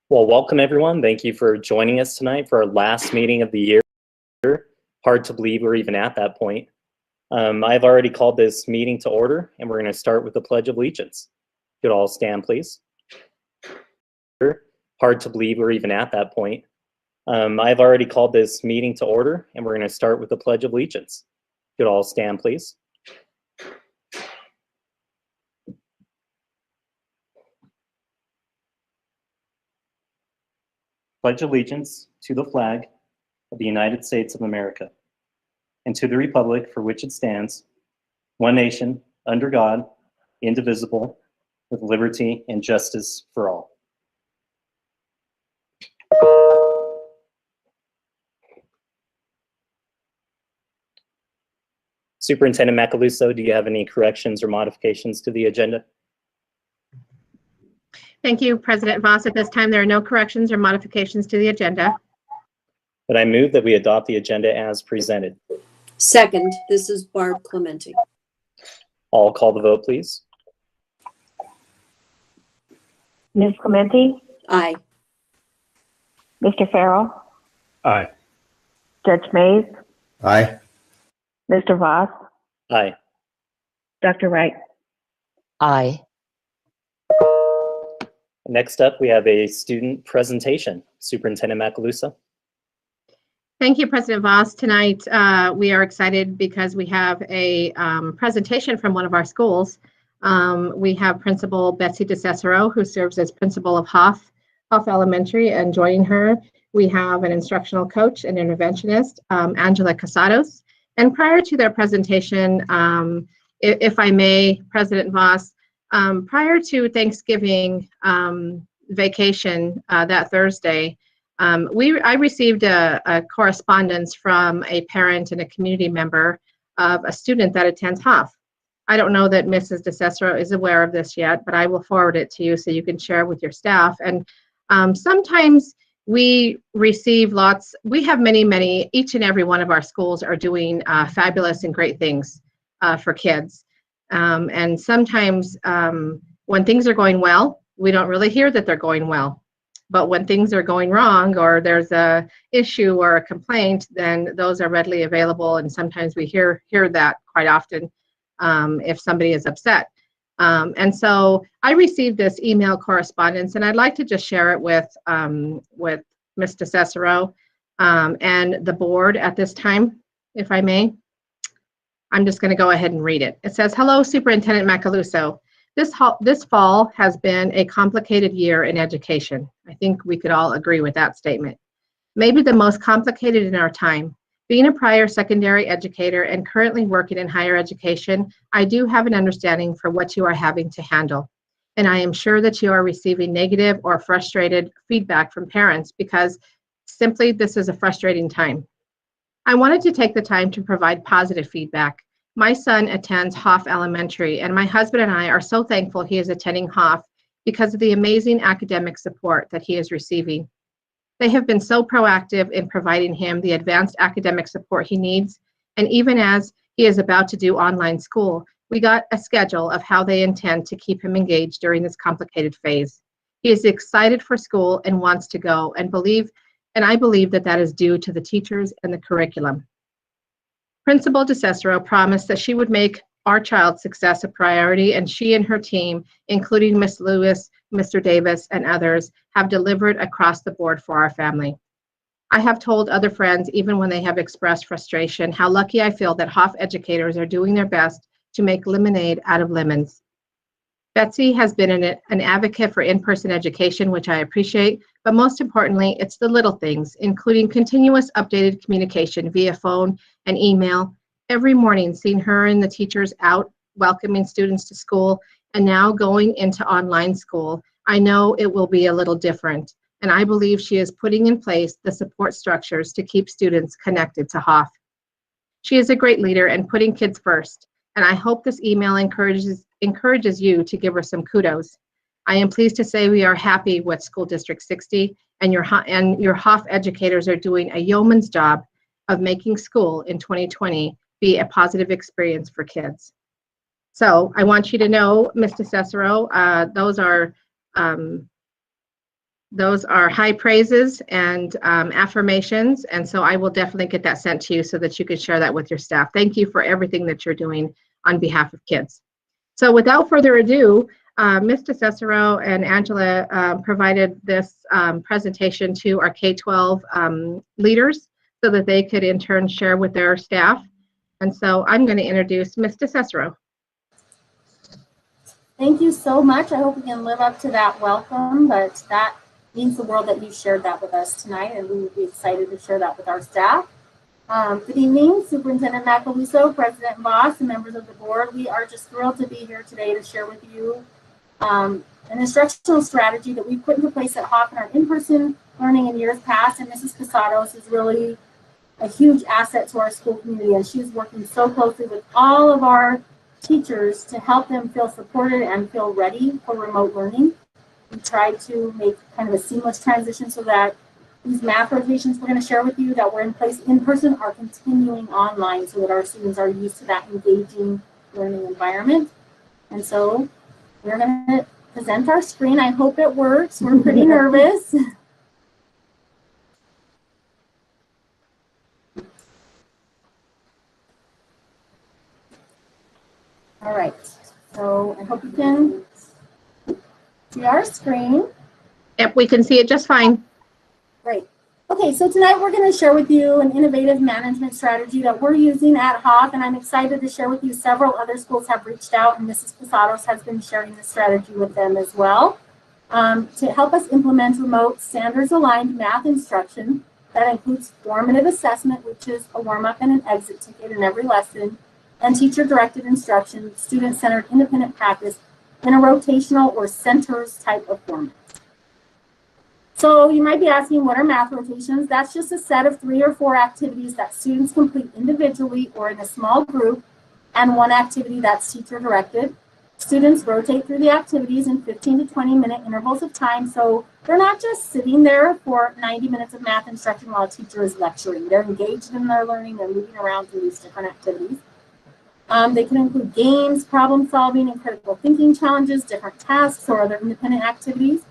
Well, welcome everyone. Thank you for joining us tonight for our last meeting of the year. Hard to believe we're even at that point. I've already called this meeting to order, and we're going to start with the Pledge of Allegiance. Could all stand, please? Hard to believe we're even at that point. I've already called this meeting to order, and we're going to start with the Pledge of Allegiance. Could all stand, please? Pledge allegiance to the flag of the United States of America and to the republic for which it stands, one nation, under God, indivisible, with liberty and justice for all. Superintendent Macaluso, do you have any corrections or modifications to the agenda? Thank you, President Voss. At this time, there are no corrections or modifications to the agenda. But I move that we adopt the agenda as presented. Second, this is Barb Clementi. I'll call the vote, please. Ms. Clementi? Aye. Mr. Farrell? Aye. Judge Mays? Aye. Mr. Voss? Aye. Dr. Wright? Aye. Next up, we have a student presentation. Superintendent Macaluso. Thank you, President Voss. Tonight, we are excited because we have a presentation from one of our schools. We have Principal Betsy DeCicero, who serves as principal of Hoff Elementary, and joining her, we have an instructional coach and interventionist, Angela Casados. And prior to their presentation, if I may, President Voss, prior to Thanksgiving vacation that Thursday, I received a correspondence from a parent and a community member of a student that attends Hoff. I don't know that Mrs. DeCicero is aware of this yet, but I will forward it to you so you can share with your staff. And sometimes we receive lots, we have many, each and every one of our schools are doing fabulous and great things for kids. And sometimes when things are going well, we don't really hear that they're going well. But when things are going wrong or there's a issue or a complaint, then those are readily available. And sometimes we hear that quite often if somebody is upset. And so I received this email correspondence, and I'd like to just share it with Ms. DeCicero and the board at this time, if I may. I'm just going to go ahead and read it. It says, "Hello, Superintendent Macaluso. This fall has been a complicated year in education." I think we could all agree with that statement. "Maybe the most complicated in our time. Being a prior secondary educator and currently working in higher education, I do have an understanding for what you are having to handle. And I am sure that you are receiving negative or frustrated feedback from parents because simply this is a frustrating time. I wanted to take the time to provide positive feedback. My son attends Hoff Elementary, and my husband and I are so thankful he is attending Hoff because of the amazing academic support that he is receiving. They have been so proactive in providing him the advanced academic support he needs, and even as he is about to do online school, we got a schedule of how they intend to keep him engaged during this complicated phase. He is excited for school and wants to go, and I believe that is due to the teachers and the curriculum. Principal DeCicero promised that she would make our child's success a priority, and she and her team, including Ms. Lewis, Mr. Davis, and others, have delivered across the board for our family. I have told other friends, even when they have expressed frustration, how lucky I feel that Hoff educators are doing their best to make lemonade out of lemons. Betsy has been an advocate for in-person education, which I appreciate, but most importantly, it's the little things, including continuous updated communication via phone and email. Every morning, seeing her and the teachers out welcoming students to school, and now going into online school, I know it will be a little different, and I believe she is putting in place the support structures to keep students connected to Hoff. She is a great leader and putting kids first, and I hope this email encourages you to give her some kudos. I am pleased to say we are happy with School District 60, and your Hoff educators are doing a yeoman's job of making school in 2020 be a positive experience for kids. So I want you to know, Mr. Cicero, those are high praises and affirmations, and so I will definitely get that sent to you so that you can share that with your staff. Thank you for everything that you're doing on behalf of kids. So without further ado, Mr. Cicero and Angela provided this presentation to our K-12 leaders so that they could in turn share with their staff. And so I'm going to introduce Mr. Cicero. Thank you so much. I hope we can live up to that welcome, but that means the world that you shared that with us tonight, and we would be excited to share that with our staff. Good evening, Superintendent Macaluso, President Voss, and members of the board. We are just thrilled to be here today to share with you an instructional strategy that we put into place at Hawk in our in-person learning in years past, and Mrs. Casados is really a huge asset to our school community, and she's working so closely with all of our teachers to help them feel supported and feel ready for remote learning. We tried to make kind of a seamless transition so that these math rotations we're going to share with you that were in place in person are continuing online so that our students are used to that engaging learning environment. And so we're going to present our screen. I hope it works. We're pretty nervous. All right, so I hope you can see our screen. Yep, we can see it just fine. Great. Okay, so tonight we're going to share with you an innovative management strategy that we're using at Hawk, and I'm excited to share with you several other schools have reached out, and Mrs. Posados has been sharing this strategy with them as well to help us implement remote standards-aligned math instruction that includes formative assessment, which is a warm-up and an exit ticket in every lesson, and teacher-directed instruction, student-centered independent practice in a rotational or centers type of format. So you might be asking, what are math rotations? That's just a set of 3 or 4 activities that students complete individually or in a small group, and one activity that's teacher-directed. Students rotate through the activities in 15 to 20-minute intervals of time, so they're not just sitting there for 90 minutes of math instruction while a teacher is lecturing. They're engaged in their learning, they're moving around through these different activities. They can include games, problem solving, and critical thinking challenges, different tasks, or other independent activities.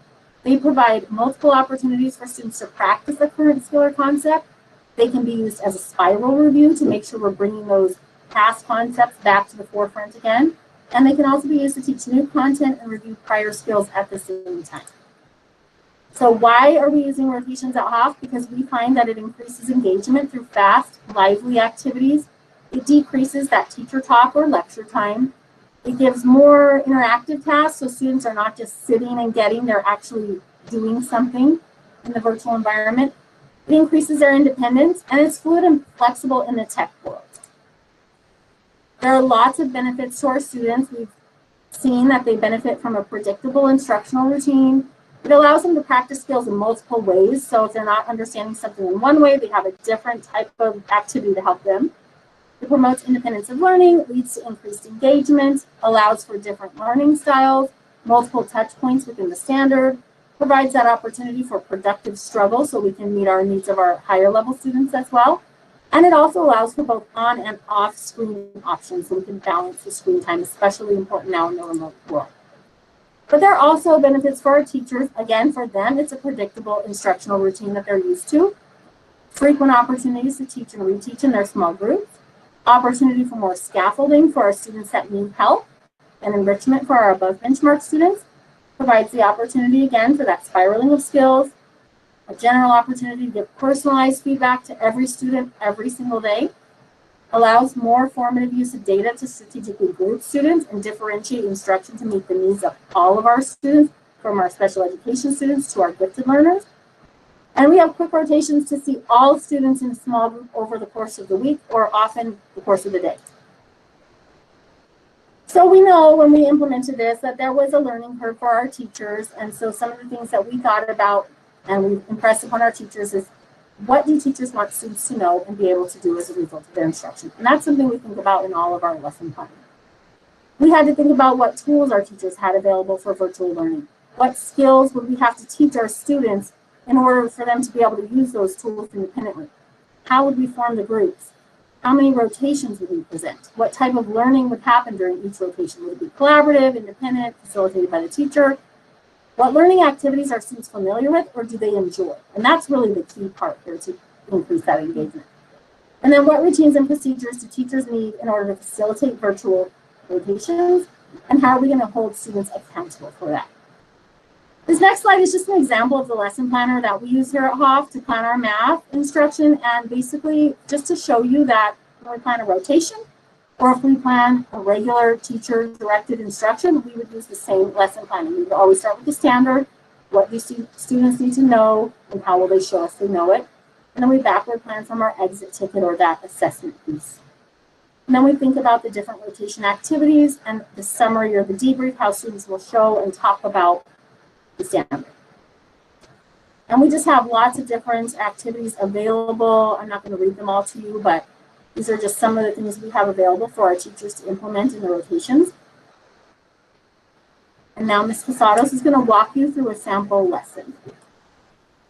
They provide multiple opportunities for students to practice a current skill or concept. They can be used as a spiral review to make sure we're bringing those past concepts back to the forefront again. And they can also be used to teach new content and review prior skills at the same time. So why are we using rotations at Hawk? Because we find that it increases engagement through fast, lively activities. It decreases that teacher talk or lecture time. It gives more interactive tasks, so students are not just sitting and getting, they're actually doing something in the virtual environment. It increases their independence, and it's fluid and flexible in the tech world. There are lots of benefits to our students. We've seen that they benefit from a predictable instructional routine. It allows them to practice skills in multiple ways, so if they're not understanding something in one way, they have a different type of activity to help them. It promotes independence of learning, leads to increased engagement, allows for different learning styles, multiple touch points within the standard, provides that opportunity for productive struggle so we can meet our needs of our higher level students as well. And it also allows for both on and off screen options so we can balance the screen time, especially important now in the remote world. But there are also benefits for our teachers. Again, for them, it's a predictable instructional routine that they're used to. Frequent opportunities to teach and reteach in their small groups. Opportunity for more scaffolding for our students that need help, and enrichment for our above benchmark students. Provides the opportunity again for that spiraling of skills, a general opportunity to give personalized feedback to every student every single day. Allows more formative use of data to strategically group students and differentiate instruction to meet the needs of all of our students, from our special education students to our gifted learners. And we have quick rotations to see all students in a small group over the course of the week, or often the course of the day. So we know when we implemented this that there was a learning curve for our teachers. And so some of the things that we thought about and we impressed upon our teachers is, what do teachers want students to know and be able to do as a result of their instruction? And that's something we think about in all of our lesson planning. We had to think about what tools our teachers had available for virtual learning. What skills would we have to teach our students in order for them to be able to use those tools independently? How would we form the groups? How many rotations would we present? What type of learning would happen during each rotation? Would it be collaborative, independent, facilitated by the teacher? What learning activities are students familiar with or do they enjoy? And that's really the key part here to increase that engagement. And then what routines and procedures do teachers need in order to facilitate virtual rotations? And how are we going to hold students accountable for that? This next slide is just an example of the lesson planner that we use here at Hoff to plan our math instruction, and basically just to show you that when we plan a rotation or if we plan a regular teacher-directed instruction, we would use the same lesson planning. We would always start with the standard, what do students need to know, and how will they show us they know it, and then we backward plan from our exit ticket or that assessment piece. And then we think about the different rotation activities and the summary or the debrief, how students will show and talk about the standard. And we just have lots of different activities available. I'm not going to read them all to you, but these are just some of the things we have available for our teachers to implement in the rotations. And now Ms. Posados is going to walk you through a sample lesson.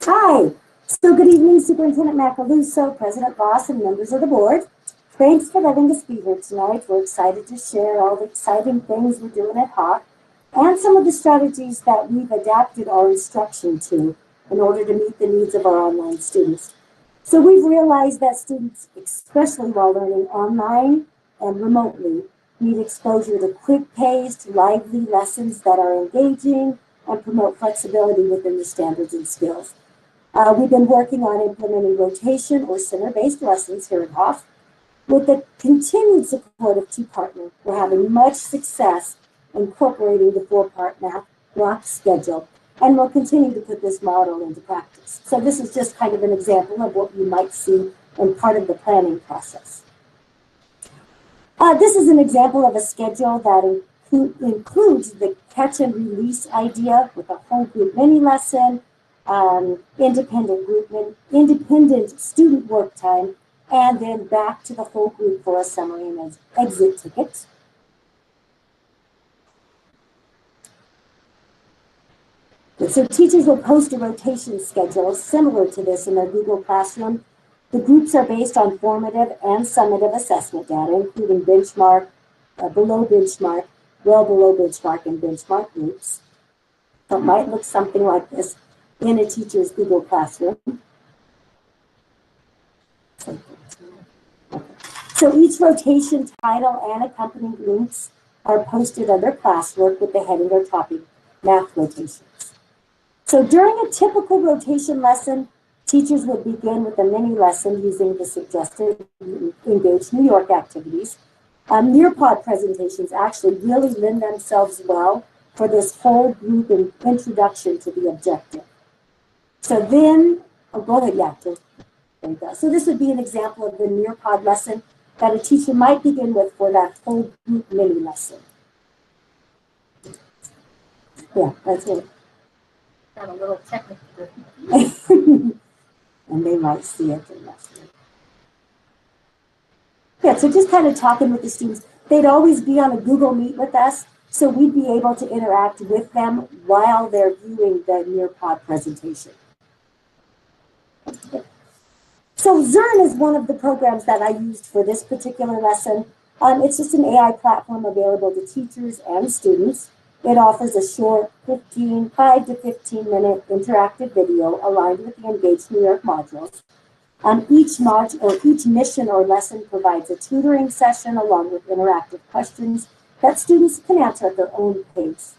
Hi. So good evening, Superintendent Macaluso, President Voss, and members of the board. Thanks for letting us be here tonight. We're excited to share all the exciting things we're doing at Hawk and some of the strategies that we've adapted our instruction to in order to meet the needs of our online students. So we've realized that students, especially while learning online and remotely, need exposure to quick-paced, lively lessons that are engaging and promote flexibility within the standards and skills. We've been working on implementing rotation or center-based lessons here at Hoff. With the continued support of T-Partner, we're having much success incorporating the 4-part math block schedule, and we'll continue to put this model into practice. So this is just kind of an example of what you might see in part of the planning process. This is an example of a schedule that includes the catch and release idea with a whole group mini lesson, independent student work time, and then back to the whole group for a summary and exit ticket. So teachers will post a rotation schedule similar to this in their Google Classroom. The groups are based on formative and summative assessment data, including benchmark, below benchmark, well below benchmark, and benchmark groups. So it might look something like this in a teacher's Google Classroom. So each rotation title and accompanying links are posted under classwork with the heading or topic, math rotations. So during a typical rotation lesson, teachers would begin with a mini lesson using the suggested Engage New York activities. Nearpod presentations actually really lend themselves well for this whole group introduction to the objective. So then, go ahead, yeah, there you go. So this would be an example of the Nearpod lesson that a teacher might begin with for that whole group mini lesson. Yeah, that's it. Got a little technical. And they might see it. Yeah, so just kind of talking with the students. They'd always be on a Google Meet with us, so we'd be able to interact with them while they're viewing the Nearpod presentation. So Zern is one of the programs that I used for this particular lesson. It's just an AI platform available to teachers and students. It offers a short 5 to 15 minute interactive video aligned with the Engage New York modules. Each mission or lesson provides a tutoring session along with interactive questions that students can answer at their own pace.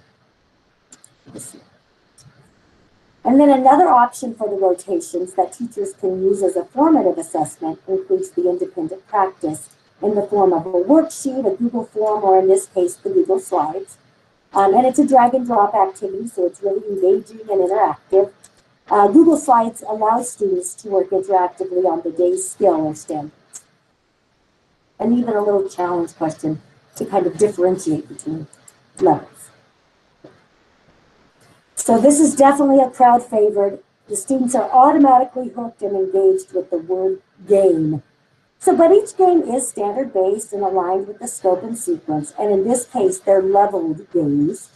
And then another option for the rotations that teachers can use as a formative assessment includes the independent practice in the form of a worksheet, a Google form, or in this case, the Google Slides. And it's a drag and drop activity, so it's really engaging and interactive. Google Slides allows students to work interactively on the day's skill or standards. And even a little challenge question to kind of differentiate between levels. So this is definitely a crowd favorite. The students are automatically hooked and engaged with the word game. So, but each game is standard based and aligned with the scope and sequence. And in this case, they're leveled games.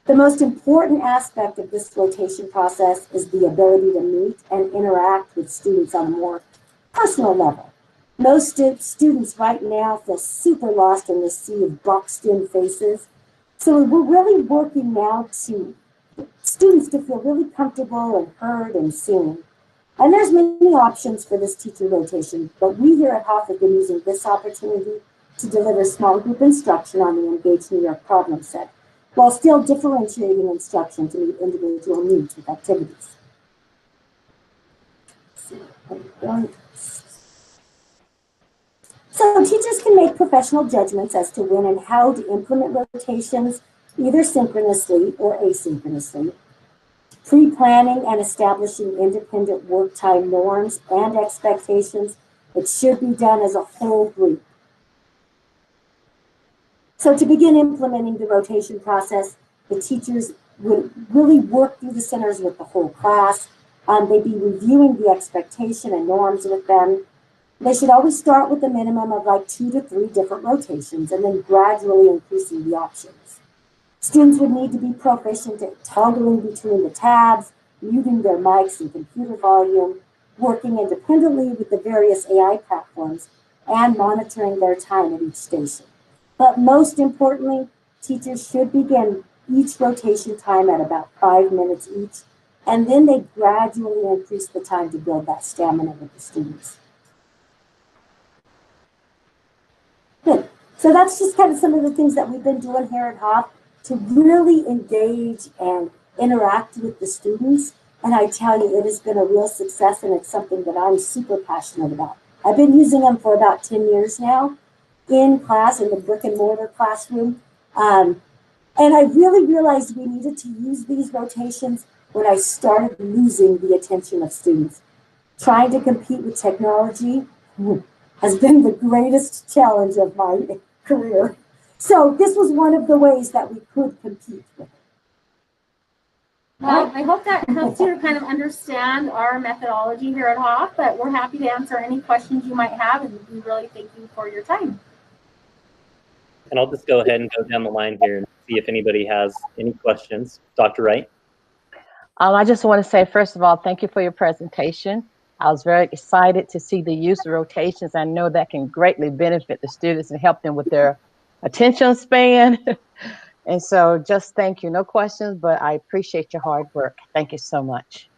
The most important aspect of this rotation process is the ability to meet and interact with students on a more personal level. Most students right now feel super lost in this sea of boxed-in faces. So we're really working now to students to feel really comfortable and heard and seen. And there's many options for this teacher rotation, but we here at Hoff have been using this opportunity to deliver small group instruction on the Engage New York problem set, while still differentiating instruction to meet individual needs with activities. So teachers can make professional judgments as to when and how to implement rotations, either synchronously or asynchronously. Pre-planning and establishing independent work time norms and expectations, it should be done as a whole group. So to begin implementing the rotation process, the teachers would really work through the centers with the whole class. They'd be reviewing the expectation and norms with them. They should always start with a minimum of like 2 to 3 different rotations and then gradually increasing the options. Students would need to be proficient at toggling between the tabs, muting their mics and computer volume, working independently with the various AI platforms, and monitoring their time at each station. But most importantly, teachers should begin each rotation time at about 5 minutes each, and then they gradually increase the time to build that stamina with the students. Good. So that's just kind of some of the things that we've been doing here at Hoff to really engage and interact with the students. And I tell you, it has been a real success, and it's something that I'm super passionate about. I've been using them for about 10 years now in class, in the brick and mortar classroom. And I really realized we needed to use these rotations when I started losing the attention of students. Trying to compete with technology has been the greatest challenge of my career. So this was one of the ways that we could compete with it. Well, I hope that helps you to kind of understand our methodology here at Hoff, but we're happy to answer any questions you might have, and we really thank you for your time. And I'll just go ahead and go down the line here and see if anybody has any questions. Dr. Wright? I just want to say, first of all, thank you for your presentation. I was very excited to see the use of rotations. I know that can greatly benefit the students and help them with their attention span. And so just thank you. No questions, but I appreciate your hard work. Thank you so much.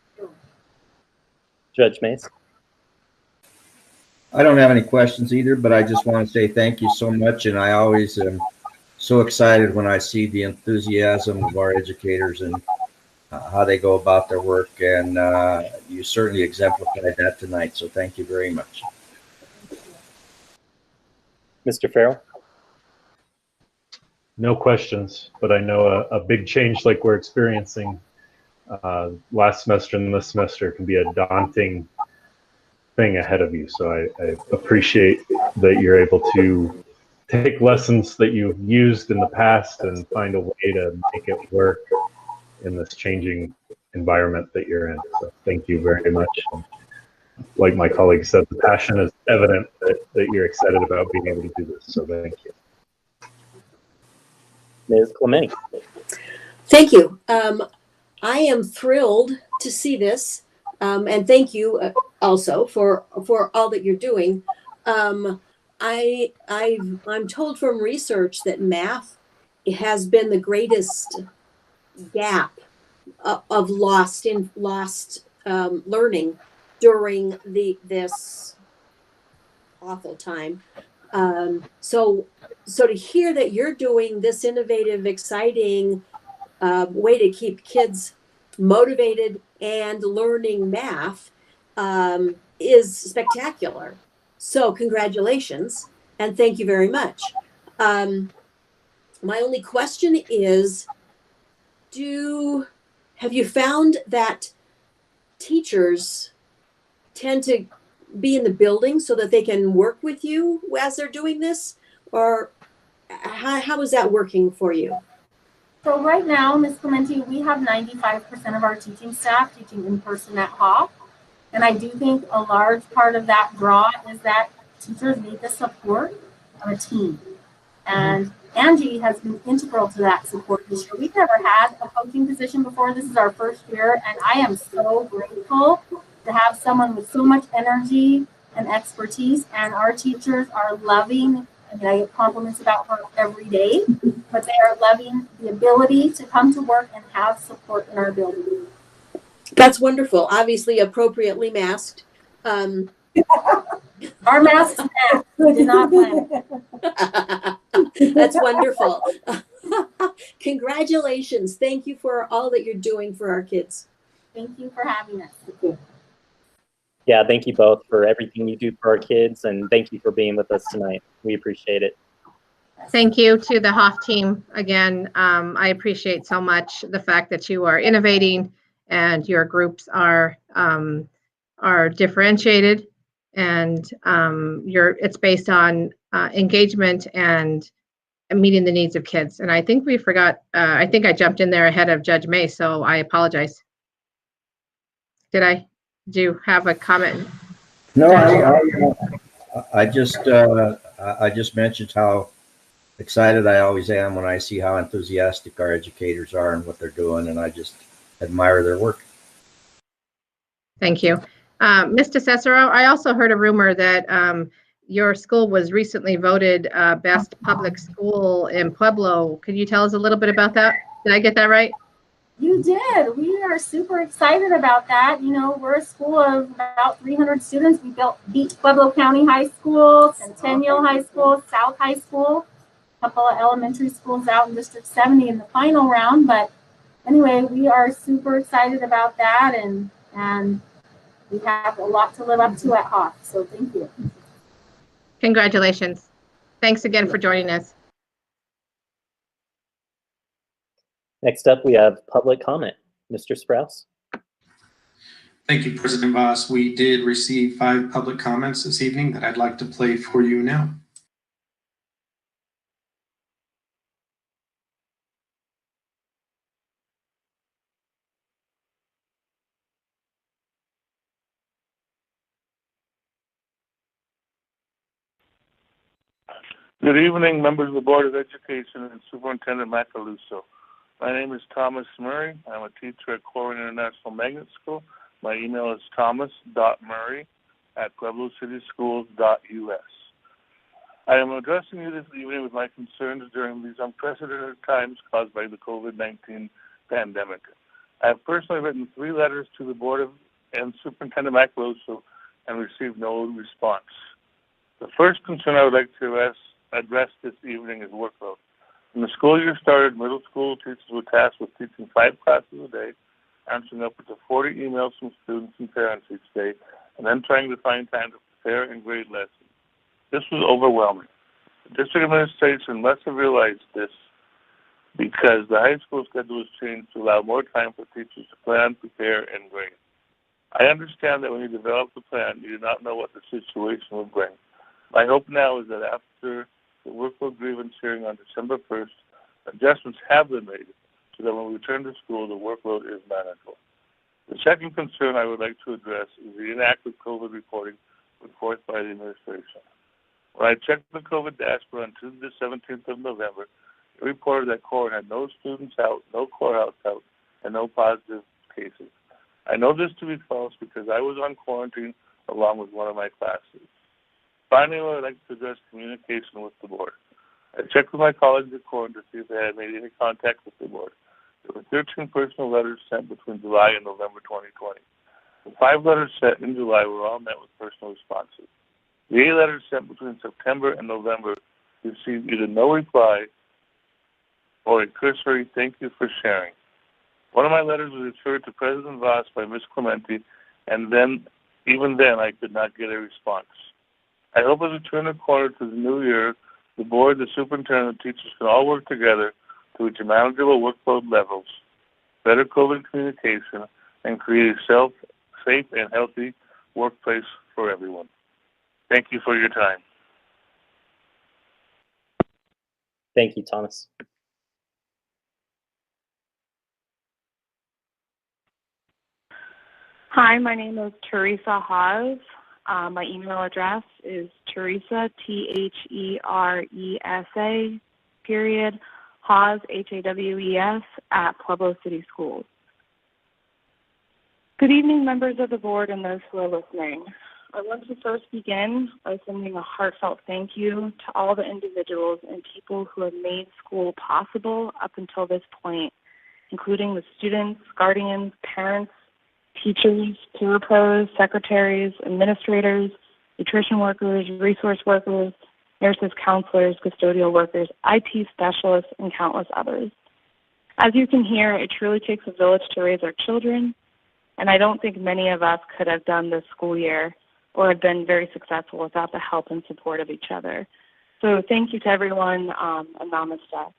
Judge Mays? I don't have any questions either, but I just want to say thank you so much. And I always am so excited when I see the enthusiasm of our educators and how they go about their work. And you certainly exemplified that tonight. So thank you very much. Mr. Farrell? No questions, but I know a big change like we're experiencing last semester and this semester can be a daunting thing ahead of you. So I appreciate that you're able to take lessons that you've used in the past and find a way to make it work in this changing environment that you're in. So thank you very much. Like my colleague said, the passion is evident that you're excited about being able to do this. So thank you. Ms. Clementi? Thank you. I am thrilled to see this, and thank you also for all that you're doing. I'm told from research that math has been the greatest gap of lost learning during this awful time. So to hear that you're doing this innovative, exciting way to keep kids motivated and learning math is spectacular. So congratulations and thank you very much. My only question is, have you found that teachers tend to be in the building so that they can work with you as they're doing this? Or how is that working for you? So right now, Ms. Clementi, we have 95% of our teaching staff teaching in person at Hoff. And I do think a large part of that draw is that teachers need the support of a team. And Angie has been integral to that support this year. We've never had a coaching position before. This is our first year, and I am so grateful to have someone with so much energy and expertise. And our teachers are loving. I mean, I get compliments about her every day, but they are loving the ability to come to work and have support in our building. That's wonderful. Obviously, appropriately masked. Our masks match. We did not plan it. That's wonderful. Congratulations. Thank you for all that you're doing for our kids. Thank you for having us. Yeah, thank you both for everything you do for our kids, and thank you for being with us tonight. We appreciate it. Thank you to the Hoff team again. I appreciate so much the fact that you are innovating and your groups are differentiated, and it's based on engagement and meeting the needs of kids. And I think we forgot. I think I jumped in there ahead of Judge May, so I apologize. Did I? Do you have a comment? No, I just mentioned how excited I always am when I see how enthusiastic our educators are and what they're doing, and I just admire their work. Thank you. Mr. Cicero, I also heard a rumor that your school was recently voted best public school in Pueblo. Could you tell us a little bit about that? Did I get that right? You did. We are super excited about that. You know, we're a school of about 300 students. We beat Pueblo County High School, Centennial High School, South High School, a couple of elementary schools out in District 70 in the final round. But anyway, we are super excited about that, and we have a lot to live up to at Hoff. So thank you. Congratulations. Thanks again for joining us. Next up, we have public comment. Mr. Sprouse. Thank you, President Voss. We did receive 5 public comments this evening that I'd like to play for you now. Good evening, members of the Board of Education and Superintendent Macaluso. My name is Thomas Murray. I'm a teacher at Corwin International Magnet School. My email is thomas.murray@pueblocityschools.us. I am addressing you this evening with my concerns during these unprecedented times caused by the COVID-19 pandemic. I have personally written 3 letters to the Board and Superintendent Macaluso and received no response. The first concern I would like to address this evening is workload. When the school year started, middle school teachers were tasked with teaching 5 classes a day, answering upwards to 40 emails from students and parents each day, and then trying to find time to prepare and grade lessons. This was overwhelming. The district administration must have realized this because the high school schedule was changed to allow more time for teachers to plan, prepare, and grade. I understand that when you develop the plan, you do not know what the situation will bring. My hope now is that after the workload grievance hearing on December 1st, adjustments have been made so that when we return to school, the workload is manageable. The second concern I would like to address is the inaccurate COVID reporting put forth by the administration. When I checked the COVID dashboard on Tuesday the 17th of November, it reported that Corwin had no students out, no courthouse out, and no positive cases. I know this to be false because I was on quarantine along with one of my classes. Finally, I would like to address communication with the board. I checked with my colleagues at Corwin to see if they had made any contact with the board. There were 13 personal letters sent between July and November 2020. The 5 letters sent in July were all met with personal responses. The 8 letters sent between September and November received either no reply or a cursory "thank you for sharing." One of my letters was referred to President Voss by Ms. Clementi, and even then I could not get a response. I hope as we turn the corner to the new year, the board, the superintendent, and teachers can all work together to reach manageable workload levels, better COVID communication, and create a safe and healthy workplace for everyone. Thank you for your time. Thank you, Thomas. Hi, my name is Teresa Haas. My email address is Teresa, Teresa, period, Hawes, Hawes, at Pueblo City Schools. Good evening, members of the board and those who are listening. I want to first begin by sending a heartfelt thank you to all the individuals and people who have made school possible up until this point, including the students, guardians, parents, teachers, peer pros, secretaries, administrators, nutrition workers, resource workers, nurses, counselors, custodial workers, IT specialists, and countless others. As you can hear, it truly takes a village to raise our children, and I don't think many of us could have done this school year or have been very successful without the help and support of each other. So thank you to everyone, and namaste.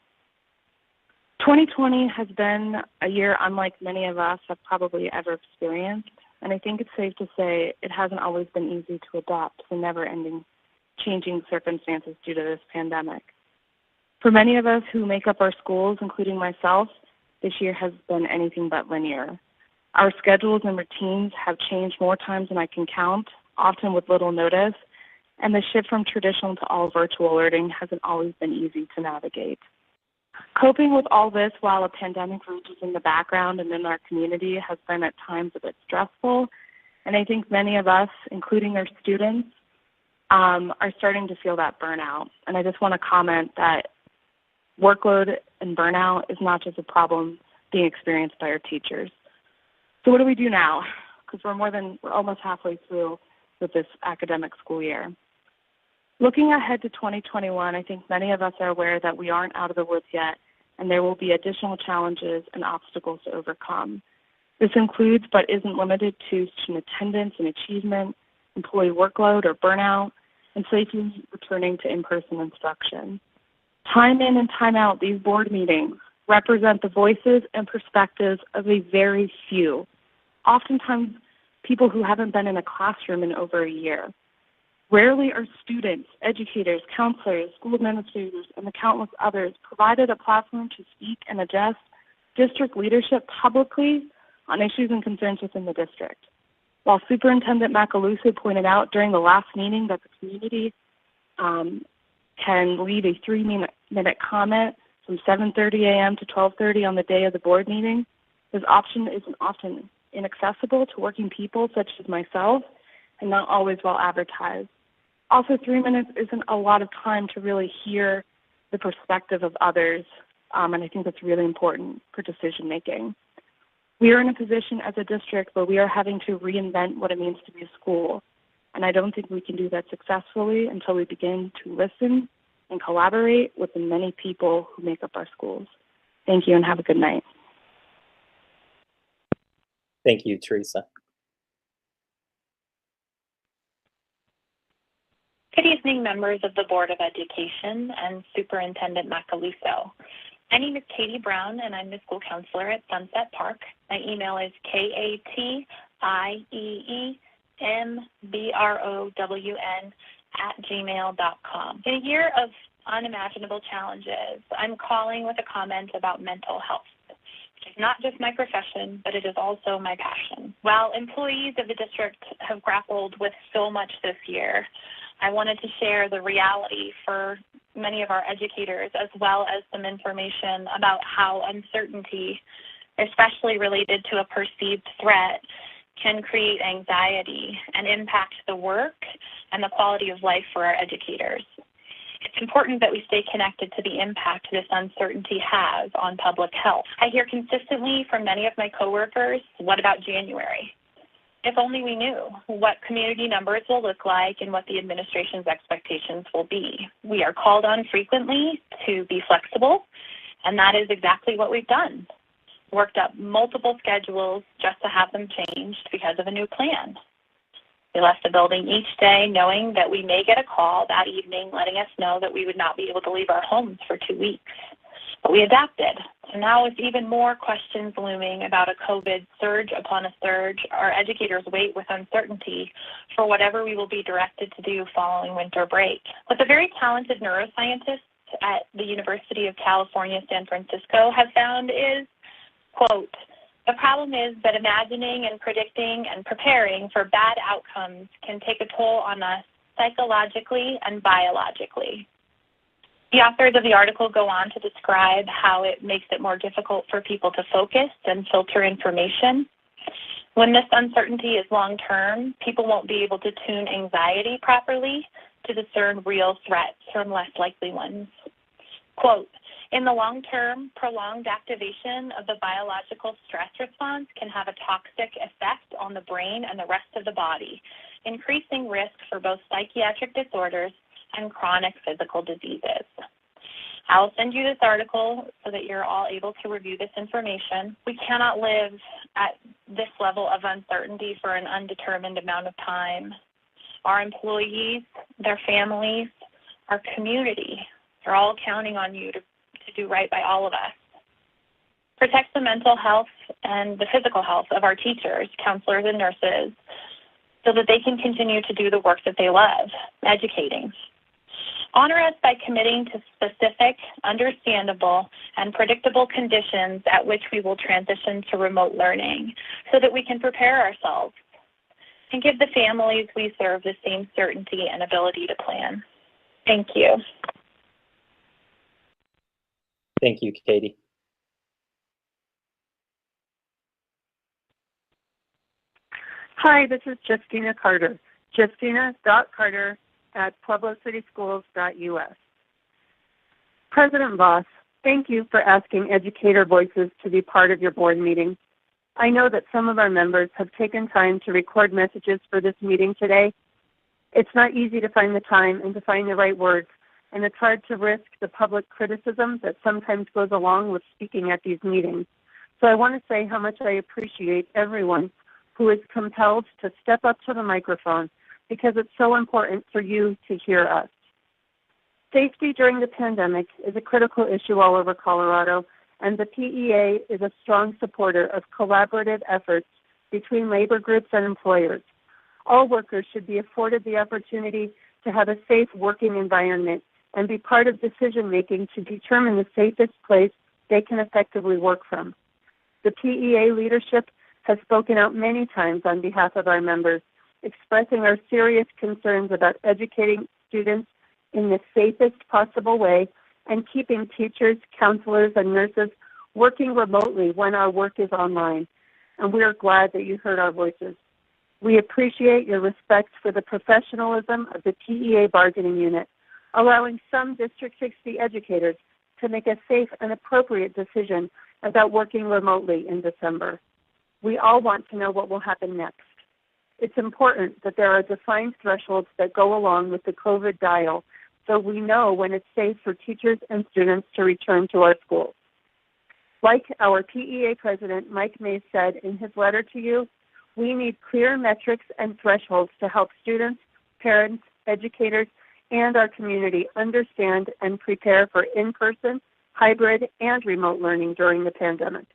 2020 has been a year unlike many of us have probably ever experienced, and I think it's safe to say it hasn't always been easy to adapt to the never-ending changing circumstances due to this pandemic. For many of us who make up our schools, including myself, this year has been anything but linear. Our schedules and routines have changed more times than I can count, often with little notice, and the shift from traditional to all virtual learning hasn't always been easy to navigate. Coping with all this while a pandemic rages in the background and in our community has been at times a bit stressful, and I think many of us, including our students, are starting to feel that burnout. And I just want to comment that workload and burnout is not just a problem being experienced by our teachers. So what do we do now? Because we're almost halfway through with this academic school year. Looking ahead to 2021, I think many of us are aware that we aren't out of the woods yet, and there will be additional challenges and obstacles to overcome. This includes, but isn't limited to, student attendance and achievement, employee workload or burnout, and safely returning to in-person instruction. Time in and time out, these board meetings represent the voices and perspectives of a very few, oftentimes people who haven't been in a classroom in over a year. Rarely are students, educators, counselors, school administrators, and the countless others provided a platform to speak and address district leadership publicly on issues and concerns within the district. While Superintendent Macaluso pointed out during the last meeting that the community can leave a 3-minute comment from 7:30 a.m. to 12:30 on the day of the board meeting, this option isn't often inaccessible to working people such as myself and not always well advertised. Also, 3 minutes isn't a lot of time to really hear the perspective of others, and I think that's really important for decision making. We are in a position as a district where we are having to reinvent what it means to be a school, and I don't think we can do that successfully until we begin to listen and collaborate with the many people who make up our schools. Thank you and have a good night. Thank you, Teresa. Good evening, members of the Board of Education and Superintendent Macaluso. My name is Katie Brown, and I'm the school counselor at Sunset Park. My email is kateieembrown@gmail.com. In a year of unimaginable challenges, I'm calling with a comment about mental health. It's not just my profession, but it is also my passion. While employees of the district have grappled with so much this year, I wanted to share the reality for many of our educators, as well as some information about how uncertainty, especially related to a perceived threat, can create anxiety and impact the work and the quality of life for our educators. It's important that we stay connected to the impact this uncertainty has on public health. I hear consistently from many of my coworkers, what about January? If only we knew what community numbers will look like and what the administration's expectations will be. We are called on frequently to be flexible, and that is exactly what we've done. Worked up multiple schedules just to have them changed because of a new plan. We left the building each day knowing that we may get a call that evening letting us know that we would not be able to leave our homes for 2 weeks. But we adapted. And now with even more questions looming about a COVID surge upon a surge, our educators wait with uncertainty for whatever we will be directed to do following winter break. What the very talented neuroscientists at the University of California, San Francisco have found is, quote, The problem is that imagining and predicting and preparing for bad outcomes can take a toll on us psychologically and biologically. The authors of the article go on to describe how it makes it more difficult for people to focus and filter information. When this uncertainty is long-term, people won't be able to tune anxiety properly to discern real threats from less likely ones. Quote, in the long term, prolonged activation of the biological stress response can have a toxic effect on the brain and the rest of the body, increasing risk for both psychiatric disorders and chronic physical diseases. I'll send you this article so that you're all able to review this information. We cannot live at this level of uncertainty for an undetermined amount of time. Our employees, their families, our community, they're all counting on you to do right by all of us. Protect the mental health and the physical health of our teachers, counselors, and nurses so that they can continue to do the work that they love, educating. Honor us by committing to specific, understandable, and predictable conditions at which we will transition to remote learning so that we can prepare ourselves and give the families we serve the same certainty and ability to plan. Thank you. Thank you, Katie. Hi, this is Justina Carter. Justina.Carter@PuebloCitySchools.us. President Voss, thank you for asking Educator Voices to be part of your board meeting. I know that some of our members have taken time to record messages for this meeting today. It's not easy to find the time and to find the right words, and it's hard to risk the public criticism that sometimes goes along with speaking at these meetings. So I want to say how much I appreciate everyone who is compelled to step up to the microphone because it's so important for you to hear us. Safety during the pandemic is a critical issue all over Colorado, and the PEA is a strong supporter of collaborative efforts between labor groups and employers. All workers should be afforded the opportunity to have a safe working environment and be part of decision-making to determine the safest place they can effectively work from. The PEA leadership has spoken out many times on behalf of our members, expressing our serious concerns about educating students in the safest possible way and keeping teachers, counselors, and nurses working remotely when our work is online. And we are glad that you heard our voices. We appreciate your respect for the professionalism of the PEA bargaining unit, allowing some District 60 educators to make a safe and appropriate decision about working remotely in December. We all want to know what will happen next. It's important that there are defined thresholds that go along with the COVID dial so we know when it's safe for teachers and students to return to our schools. Like our PEA president, Mike Mays, said in his letter to you, we need clear metrics and thresholds to help students, parents, educators, and our community understand and prepare for in-person, hybrid, and remote learning during the pandemic.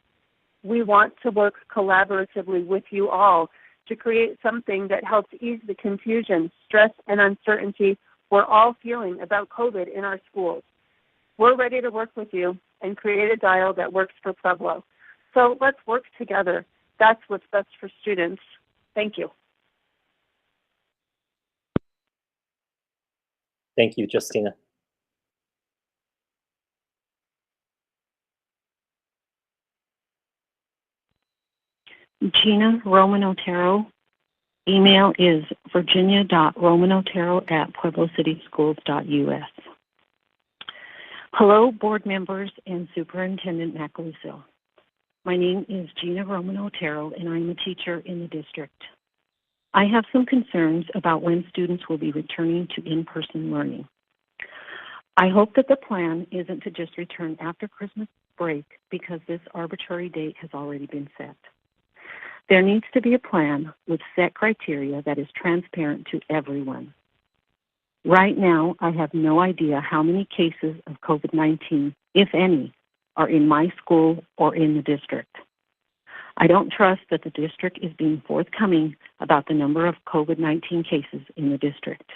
We want to work collaboratively with you all to create something that helps ease the confusion, stress, and uncertainty we're all feeling about COVID in our schools. We're ready to work with you and create a dial that works for Pueblo. So let's work together. That's what's best for students. Thank you. Thank you, Justina. Gina Roman Otero. Email is virginia.romanotero@pueblocityschools.us. Hello, board members and Superintendent Macaluso. My name is Gina Roman Otero, and I'm a teacher in the district. I have some concerns about when students will be returning to in-person learning. I hope that the plan isn't to just return after Christmas break because this arbitrary date has already been set. There needs to be a plan with set criteria that is transparent to everyone. Right now, I have no idea how many cases of COVID-19, if any, are in my school or in the district. I don't trust that the district is being forthcoming about the number of COVID-19 cases in the district.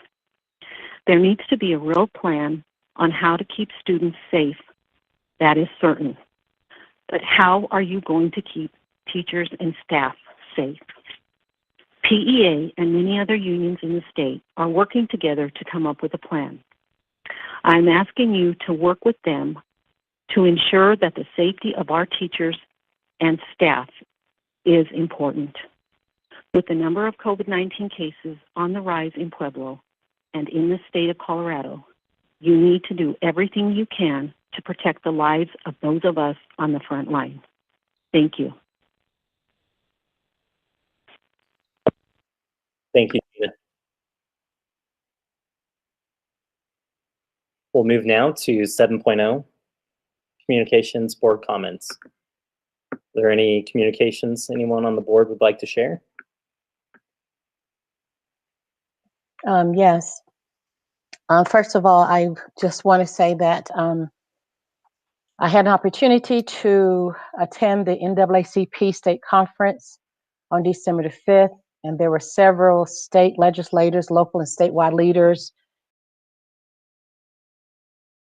There needs to be a real plan on how to keep students safe. That is certain. But how are you going to keep teachers, and staff safe. PEA and many other unions in the state are working together to come up with a plan. I'm asking you to work with them to ensure that the safety of our teachers and staff is important. With the number of COVID-19 cases on the rise in Pueblo and in the state of Colorado, you need to do everything you can to protect the lives of those of us on the front line. Thank you. Thank you, Gina. We'll move now to 7.0, Communications Board Comments. Are there any communications anyone on the board would like to share? Yes. First of all, I just want to say that I had an opportunity to attend the NAACP State Conference on December the 5th, and there were several state legislators, local and statewide leaders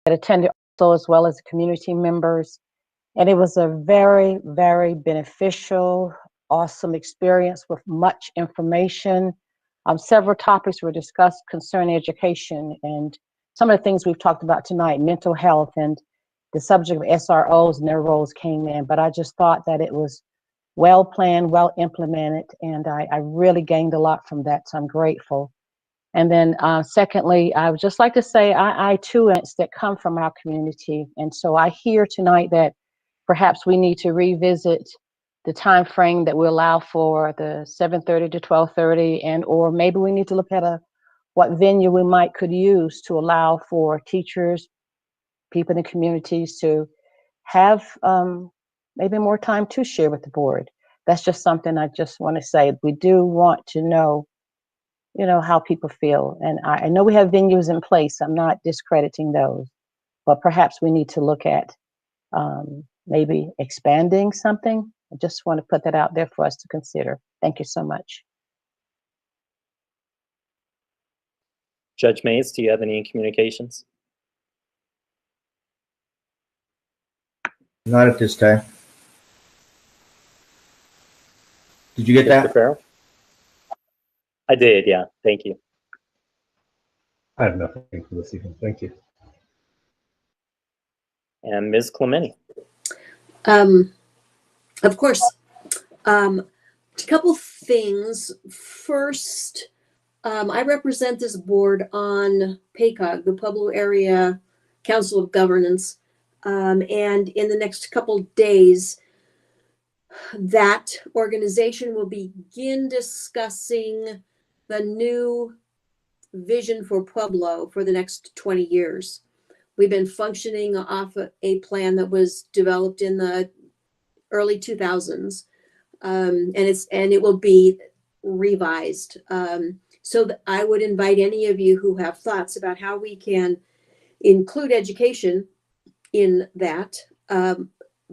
that attended also, as well as community members. And it was a very, very beneficial, awesome experience with much information. Several topics were discussed concerning education and some of the things we've talked about tonight, mental health, and the subject of SROs and their roles came in. But I just thought that it was well planned, well implemented, and I really gained a lot from that, so I'm grateful. And then secondly, I would just like to say I too that come from our community, and so I hear tonight that perhaps we need to revisit the time frame that we allow for the 7:30 to 12:30, and or maybe we need to look at what venue we could use to allow for teachers, people in the communities to have maybe more time to share with the board. That's just something I just want to say. We do want to know, how people feel. And I know we have venues in place. I'm not discrediting those, but perhaps we need to look at maybe expanding something. I just want to put that out there for us to consider. Thank you so much. Judge Mays, do you have any communications? Not at this time. Did you get that? Mr. Farrell? I did, yeah. Thank you. I have nothing for this evening. Thank you. And Ms. Clementi? Of course. A couple things. First, I represent this board on PACOG, the Pueblo Area Council of Governance. And in the next couple days, that organization will begin discussing the new vision for Pueblo for the next 20 years. We've been functioning off of a plan that was developed in the early 2000s, and it will be revised. So I would invite any of you who have thoughts about how we can include education in that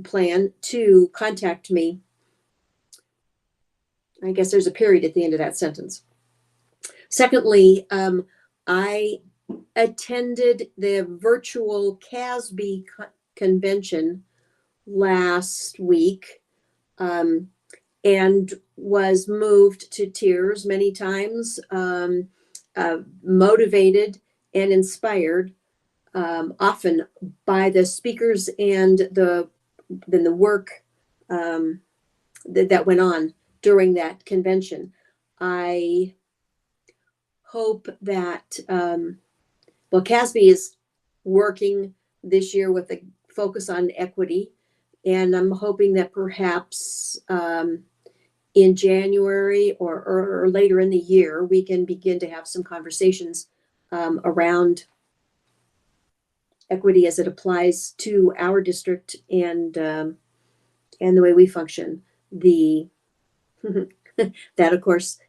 plan to contact me. I guess there's a period at the end of that sentence. Secondly, I attended the virtual CASB convention last week and was moved to tears many times, motivated and inspired often by the speakers and the work that went on during that convention. I hope that, CASB is working this year with a focus on equity, and I'm hoping that perhaps in January or later in the year, we can begin to have some conversations around equity as it applies to our district and the way we function. That, of course,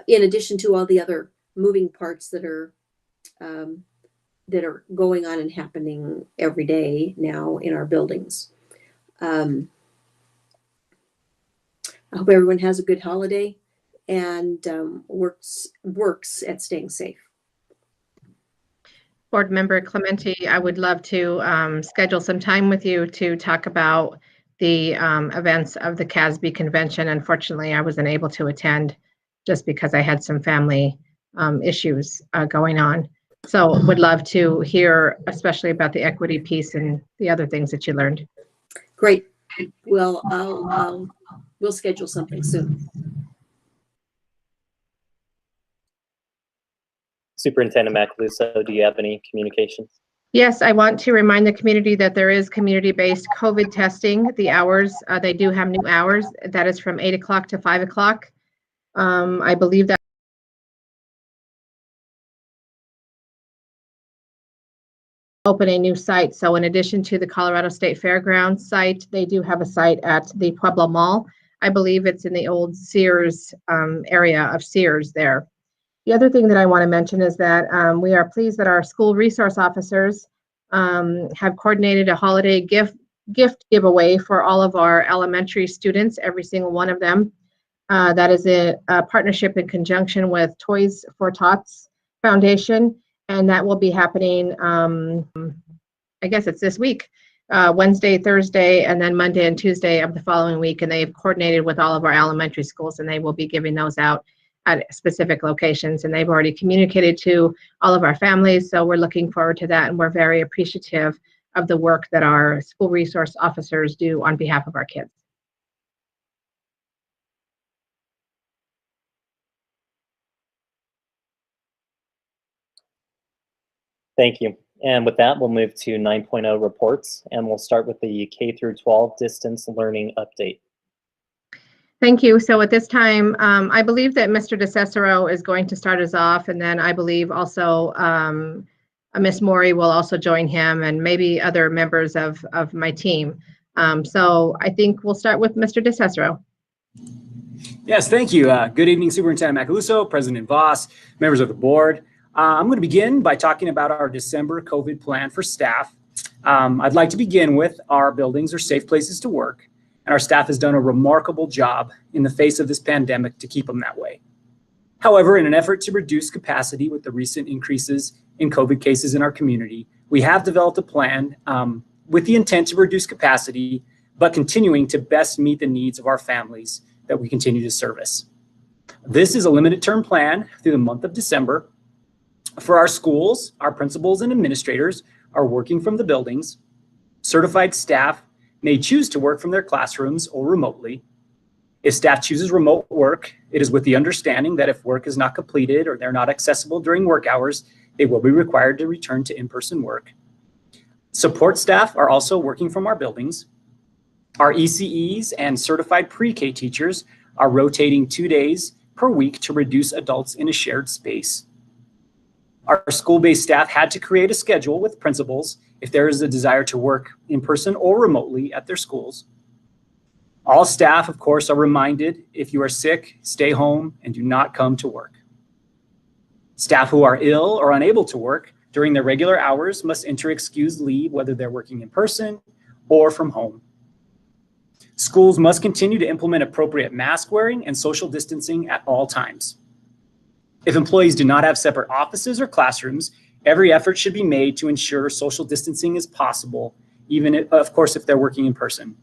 in addition to all the other moving parts that are going on and happening every day now in our buildings. I hope everyone has a good holiday and works at staying safe. Board Member Clementi, I would love to schedule some time with you to talk about the events of the CASB convention. Unfortunately, I wasn't able to attend just because I had some family issues going on. So would love to hear, especially about the equity piece and the other things that you learned. Great. Well, we'll schedule something soon. Superintendent Macaluso, do you have any communications? Yes, I want to remind the community that there is community-based COVID testing. The hours, they do have new hours. That is from 8 o'clock to 5 o'clock. I believe that open a new site. So in addition to the Colorado State Fairgrounds site, they do have a site at the Pueblo Mall. I believe it's in the old Sears area of Sears there. The other thing that I want to mention is that we are pleased that our school resource officers have coordinated a holiday gift giveaway for all of our elementary students, every single one of them. That is a partnership in conjunction with Toys for Tots Foundation, and that will be happening, I guess it's this week, Wednesday, Thursday, and then Monday and Tuesday of the following week. And they've coordinated with all of our elementary schools, and they will be giving those out at specific locations. And they've already communicated to all of our families, so we're looking forward to that, and we're very appreciative of the work that our school resource officers do on behalf of our kids. Thank you. And with that, we'll move to 9.0 reports, and we'll start with the K through 12 distance learning update. Thank you. So at this time, I believe that Mr. DeCicero is going to start us off, and then I believe also Ms. Maury will also join him, and maybe other members of my team. So I think we'll start with Mr. DeCicero. Yes, thank you. Good evening, Superintendent Macaluso, President Voss, members of the board. I'm going to begin by talking about our December COVID plan for staff. I'd like to begin with our buildings are safe places to work, and our staff has done a remarkable job in the face of this pandemic to keep them that way. However, in an effort to reduce capacity with the recent increases in COVID cases in our community, we have developed a plan with the intent to reduce capacity, but continuing to best meet the needs of our families that we continue to service. This is a limited term plan through the month of December. For our schools, our principals and administrators are working from the buildings. Certified staff may choose to work from their classrooms or remotely. If staff chooses remote work, it is with the understanding that if work is not completed or they're not accessible during work hours, they will be required to return to in-person work. Support staff are also working from our buildings. Our ECEs and certified pre-K teachers are rotating 2 days per week to reduce adults in a shared space. Our school-based staff had to create a schedule with principals if there is a desire to work in person or remotely at their schools. All staff, of course, are reminded if you are sick, stay home and do not come to work. Staff who are ill or unable to work during their regular hours must enter excused leave, whether they're working in person or from home. Schools must continue to implement appropriate mask wearing and social distancing at all times. If employees do not have separate offices or classrooms, every effort should be made to ensure social distancing is possible, even if, of course, if they're working in person.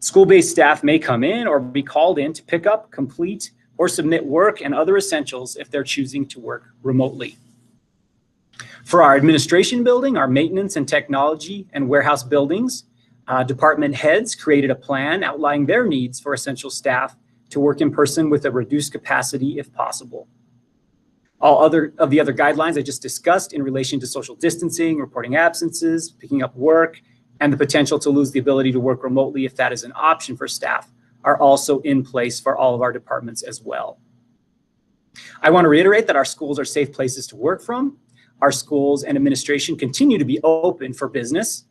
School-based staff may come in or be called in to pick up, complete, or submit work and other essentials if they're choosing to work remotely. For our administration building, our maintenance and technology and warehouse buildings, department heads created a plan outlining their needs for essential staff to work in person with a reduced capacity if possible. All of the other guidelines I just discussed in relation to social distancing, reporting absences, picking up work, and the potential to lose the ability to work remotely if that is an option for staff are also in place for all of our departments as well. I want to reiterate that our schools are safe places to work from. Our schools and administration continue to be open for business.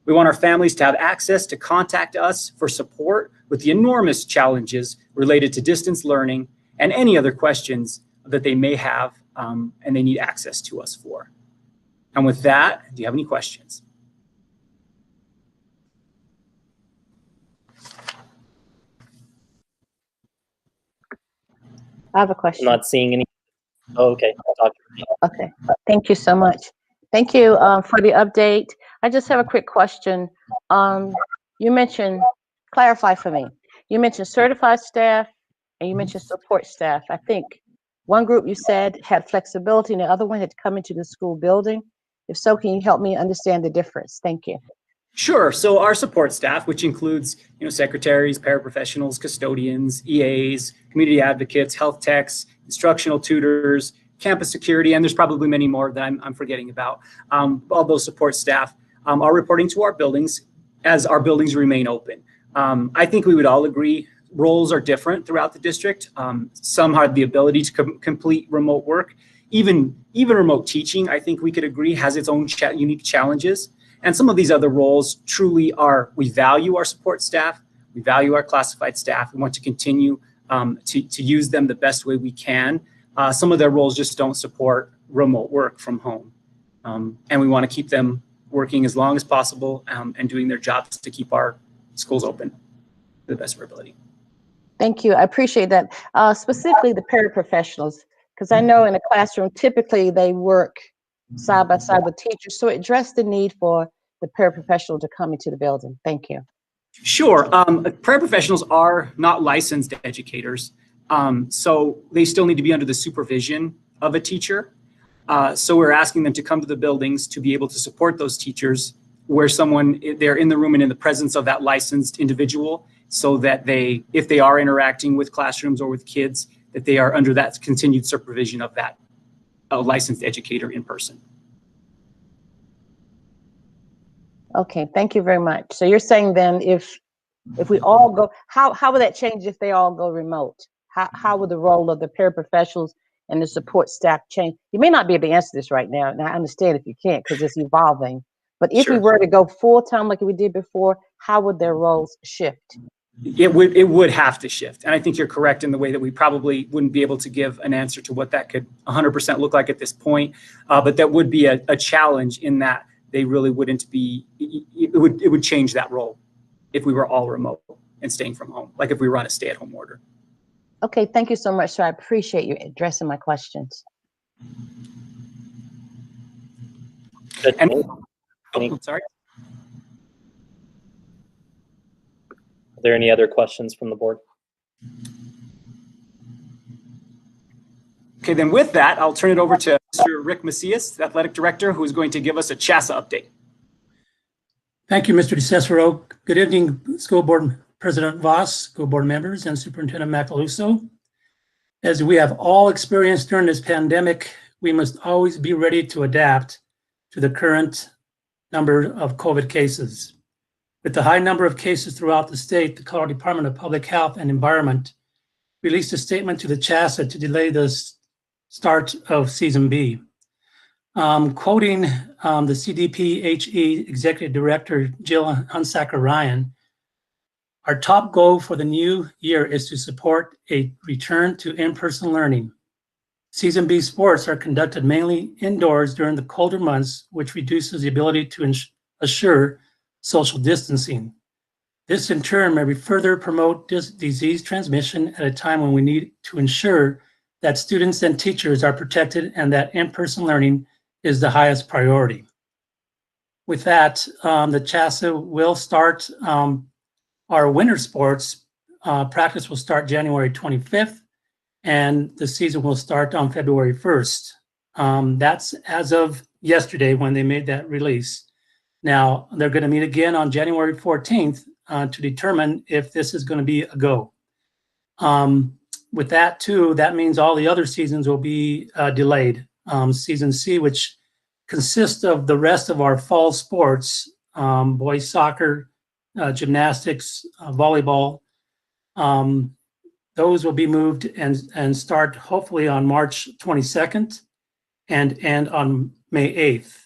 We want our families to have access to contact us for support with the enormous challenges related to distance learning and any other questions that they may have and they need access to us for. And with that, do you have any questions? I have a question. I'm not seeing any. Oh, okay. I'll talk to you. Okay, thank you so much. Thank you for the update. I just have a quick question. You mentioned, clarify for me, you mentioned certified staff and you mentioned support staff. I think one group you said had flexibility and the other one had to come into the school building. If so, can you help me understand the difference? Thank you. Sure. So our support staff, which includes, secretaries, paraprofessionals, custodians, EAs, community advocates, health techs, instructional tutors, campus security, and there's probably many more that I'm forgetting about. All those support staff are reporting to our buildings as our buildings remain open. I think we would all agree roles are different throughout the district. Some have the ability to complete remote work. Even remote teaching, I think we could agree, has its own unique challenges. And some of these other roles truly are, we value our support staff, we value our classified staff, we want to continue to use them the best way we can. Some of their roles just don't support remote work from home. And we want to keep them working as long as possible and doing their jobs to keep our schools open to the best of our ability. Thank you. I appreciate that. Specifically the paraprofessionals, because I know in a classroom, typically they work side by side with teachers. So address the need for the paraprofessional to come into the building. Thank you. Sure. Paraprofessionals are not licensed educators. So they still need to be under the supervision of a teacher. So we're asking them to come to the buildings to be able to support those teachers where they're in the room and in the presence of that licensed individual, so that if they are interacting with classrooms or with kids, that they are under that continued supervision of that licensed educator in person. Okay, thank you very much. So you're saying then if we all go, how would that change if they all go remote? How would the role of the paraprofessionals and the support staff change? You may not be able to answer this right now, and I understand if you can't because it's evolving. But if we were to go full-time like we did before, how would their roles shift? It would have to shift. And I think you're correct in the way that we probably wouldn't be able to give an answer to what that could 100% look like at this point. But that would be a challenge in that they really wouldn't be, it would change that role if we were all remote and staying from home, like if we were on a stay-at-home order. Okay, thank you so much, sir. I appreciate you addressing my questions. Sorry. Are there any other questions from the board? Okay, then with that, I'll turn it over to Mr. Rick Macias, the athletic director, who is going to give us a CHASA update. Thank you, Mr. DeCicero. Good evening, School Board President Voss, school board members, and Superintendent Macaluso. As we have all experienced during this pandemic, we must always be ready to adapt to the current number of COVID cases. With the high number of cases throughout the state, the Colorado Department of Public Health and Environment released a statement to the CHASA to delay the start of Season B. Quoting the CDPHE Executive Director, Jill Hunsaker-Ryan, our top goal for the new year is to support a return to in-person learning. Season B sports are conducted mainly indoors during the colder months, which reduces the ability to assure social distancing. This in turn may further promote disease transmission at a time when we need to ensure that students and teachers are protected and that in-person learning is the highest priority. With that, the CHASA will start our winter sports. Practice will start January 25th, and the season will start on February 1st. That's as of yesterday when they made that release. Now, they're going to meet again on January 14th to determine if this is going to be a go. With that, too, that means all the other seasons will be delayed. Season C, which consists of the rest of our fall sports, boys soccer, gymnastics, volleyball, those will be moved and start hopefully on March 22nd and end on May 8th.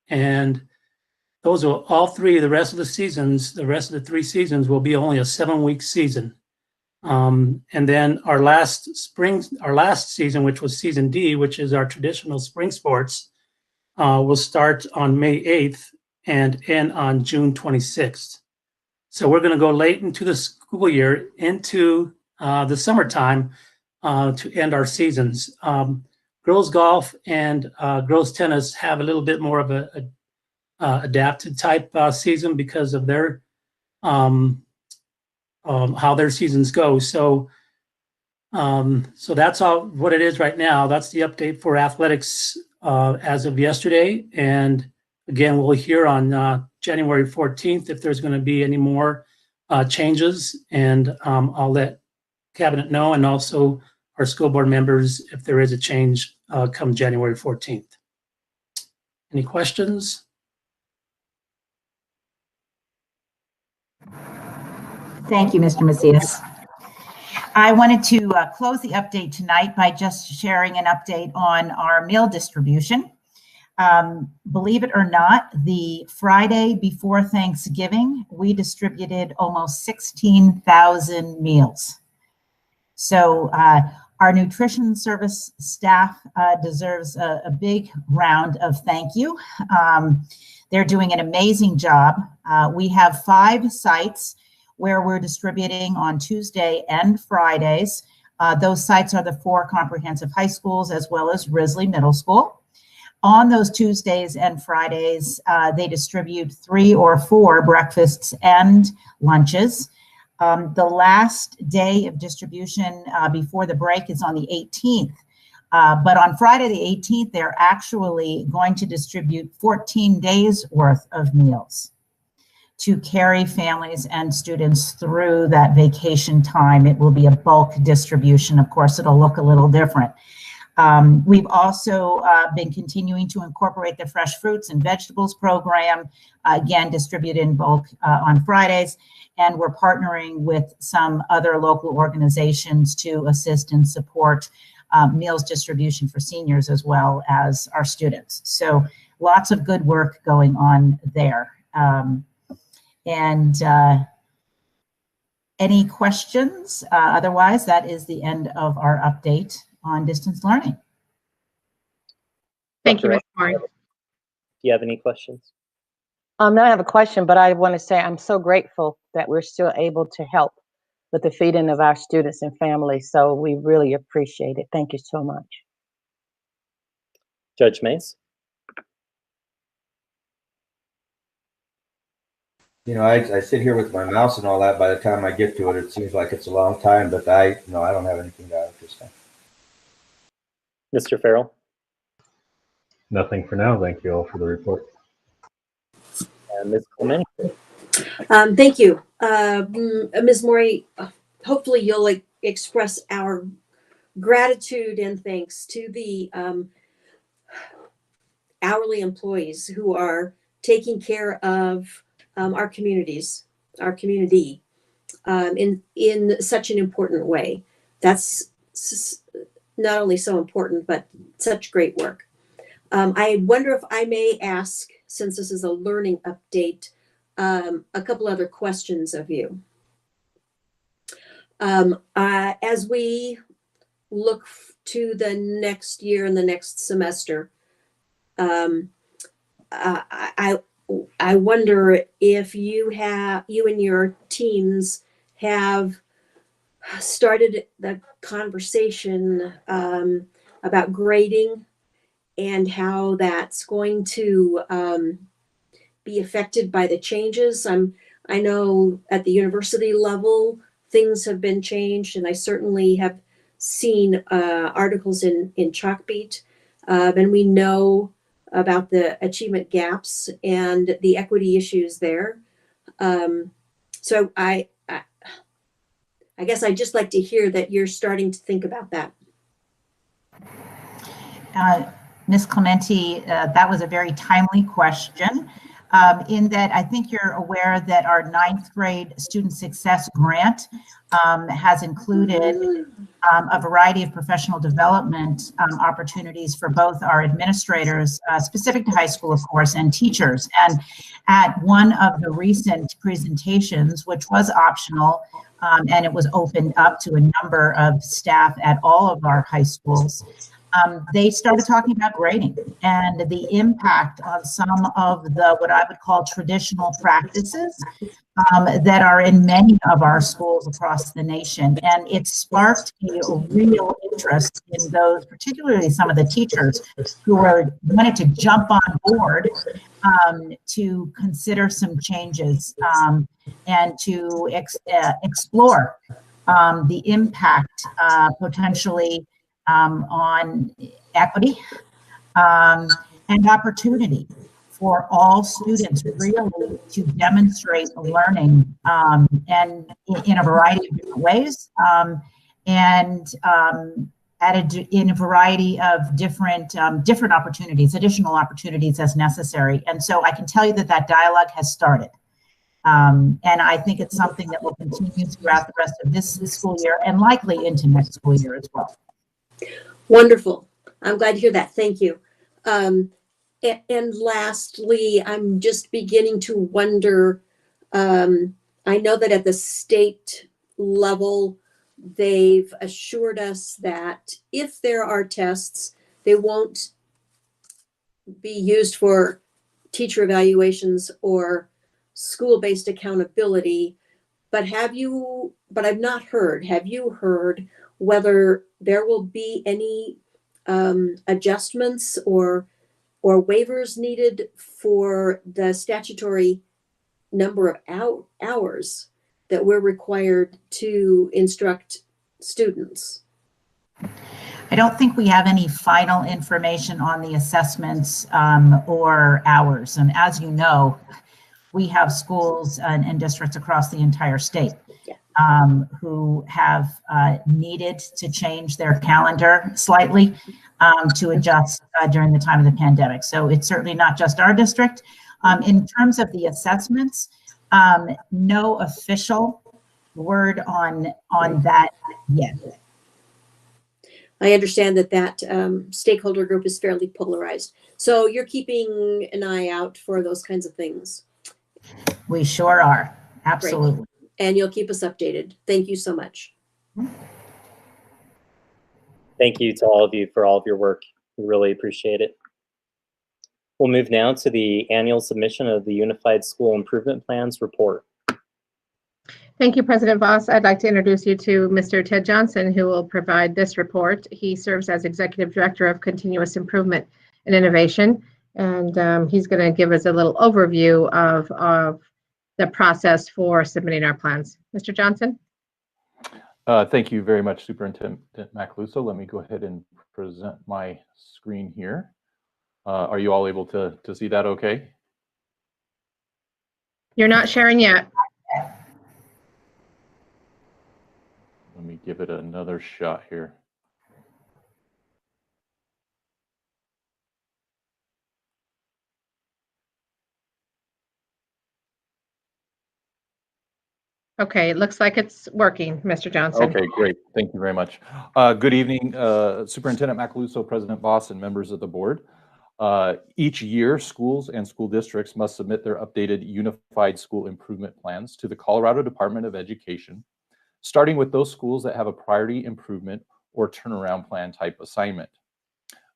And those will all three, the rest of the seasons, the rest of the 3 seasons will be only a 7-week season. And then our last season, which was Season D, which is our traditional spring sports, will start on May 8th and end on June 26th. So we're going to go late into the school year, into the summertime to end our seasons. Girls golf and girls tennis have a little bit more of a adapted type season because of their how their seasons go. So that's all what it is right now. That's the update for athletics as of yesterday. And again, we'll hear on January 14th if there's going to be any more changes. And I'll let cabinet know, and also our school board members if there is a change come January 14th. Any questions? Thank you, Mr. Macias. I wanted to close the update tonight by just sharing an update on our meal distribution. Believe it or not, the Friday before Thanksgiving, we distributed almost 16,000 meals. So our nutrition service staff deserves a big round of thank you. They're doing an amazing job. We have 5 sites where we're distributing on Tuesday and Fridays. Those sites are the 4 comprehensive high schools as well as Risley Middle School. On those Tuesdays and Fridays, they distribute 3 or 4 breakfasts and lunches. The last day of distribution before the break is on the 18th. But on Friday the 18th, they're actually going to distribute 14 days worth of meals to carry families and students through that vacation time. It will be a bulk distribution. Of course, it'll look a little different. We've also been continuing to incorporate the fresh fruits and vegetables program, again, distributed in bulk on Fridays. And we're partnering with some other local organizations to assist and support meals distribution for seniors as well as our students. So lots of good work going on there. Any questions? Otherwise, that is the end of our update on distance learning. Thank you, Ms. Moore. Do you have any questions? I have a question, but I want to say I'm so grateful that we're still able to help with the feeding of our students and families. So we really appreciate it. Thank you so much. Judge Mays? You know, I sit here with my mouse and all that. By the time I get to it, it seems like it's a long time, but I don't have anything to add at this time. Mr. Farrell? Nothing for now. Thank you all for the report. And Ms. Clementi? Thank you. Ms. Morey, hopefully you'll express our gratitude and thanks to the hourly employees who are taking care of our communities, our community, in such an important way. That's not only so important, but such great work. I wonder if I may ask, since this is a learning update, a couple other questions of you. As we look to the next year and the next semester, I wonder if you and your teams have started the conversation about grading and how that's going to be affected by the changes. I know at the university level, things have been changed, and I certainly have seen articles in Chalkbeat, and we know about the achievement gaps and the equity issues there. So I guess I'd just like to hear that you're starting to think about that. Ms. Clementi, that was a very timely question, in that I think you're aware that our 9th grade student success grant has included a variety of professional development opportunities for both our administrators, specific to high school, of course, and teachers. And at one of the recent presentations, which was optional, and it was opened up to a number of staff at all of our high schools, they started talking about grading and the impact of some of the what I would call traditional practices that are in many of our schools across the nation. And it sparked a real interest in those, particularly some of the teachers who wanted to jump on board to consider some changes and to explore the impact potentially on equity and opportunity for all students really to demonstrate learning and in a variety of different ways and in a variety of different opportunities, additional opportunities as necessary. And so I can tell you that dialogue has started. And I think it's something that will continue throughout the rest of this school year and likely into next school year as well. Wonderful. I'm glad to hear that. Thank you. And lastly, I'm just beginning to wonder, I know that at the state level, they've assured us that if there are tests, they won't be used for teacher evaluations or school-based accountability. But have I've not heard, have you heard whether there will be any adjustments or waivers needed for the statutory number of hours that we're required to instruct students? I don't think we have any final information on the assessments or hours. And as you know, we have schools and districts across the entire state who have needed to change their calendar slightly to adjust during the time of the pandemic. So it's certainly not just our district. In terms of the assessments, no official word on that yet. I understand that stakeholder group is fairly polarized. So you're keeping an eye out for those kinds of things. We sure are. Absolutely. Great. And you'll keep us updated. Thank you so much. Thank you to all of you for all of your work. We really appreciate it. We'll move now to the annual submission of the Unified School Improvement Plans report. Thank you, President Voss. I'd like to introduce you to Mr. Ted Johnson, who will provide this report. He serves as Executive Director of Continuous Improvement and Innovation, and he's going to give us a little overview of the process for submitting our plans. Mr. Johnson? Thank you very much, Superintendent Macaluso. Let me go ahead and present my screen here. Are you all able to see that okay? You're not sharing yet. Let me give it another shot here. Okay, it looks like it's working, Mr. Johnson. Okay, great. Thank you very much. Good evening, Superintendent Macaluso, President Voss, and members of the board. Each year, schools and school districts must submit their updated Unified School Improvement Plans to the Colorado Department of Education, starting with those schools that have a priority improvement or turnaround plan type assignment.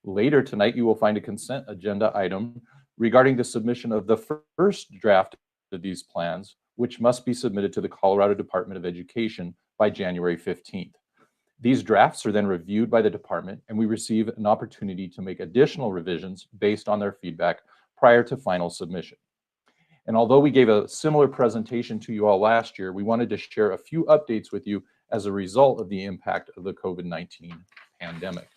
Later tonight, you will find a consent agenda item regarding the submission of the first draft of these plans, which must be submitted to the Colorado Department of Education by January 15th. These drafts are then reviewed by the department, and we receive an opportunity to make additional revisions based on their feedback prior to final submission. And although we gave a similar presentation to you all last year, we wanted to share a few updates with you as a result of the impact of the COVID-19 pandemic.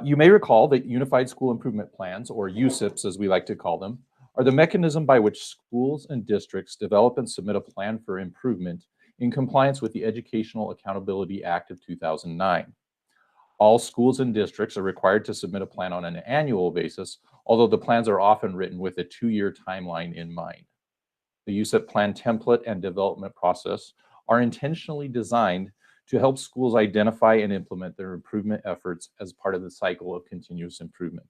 You may recall that Unified School Improvement Plans, or USIPs as we like to call them, are the mechanism by which schools and districts develop and submit a plan for improvement in compliance with the Educational Accountability Act of 2009. All schools and districts are required to submit a plan on an annual basis, although the plans are often written with a 2-year timeline in mind. The USIP plan template and development process are intentionally designed to help schools identify and implement their improvement efforts as part of the cycle of continuous improvement.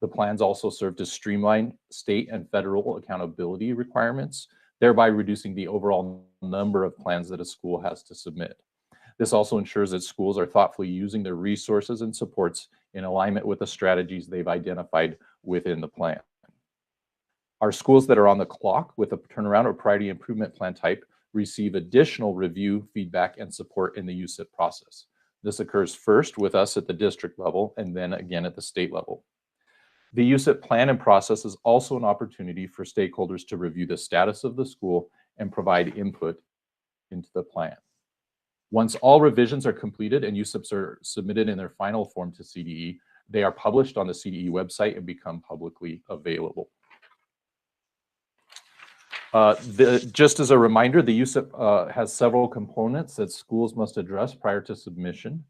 The plans also serve to streamline state and federal accountability requirements, thereby reducing the overall number of plans that a school has to submit. This also ensures that schools are thoughtfully using their resources and supports in alignment with the strategies they've identified within the plan. Our schools that are on the clock with a turnaround or priority improvement plan type receive additional review, feedback, and support in the USIP process. This occurs first with us at the district level and then again at the state level. The USIP plan and process is also an opportunity for stakeholders to review the status of the school and provide input into the plan. Once all revisions are completed and USIPs are submitted in their final form to CDE, they are published on the CDE website and become publicly available. Just as a reminder, the USIP has several components that schools must address prior to submission.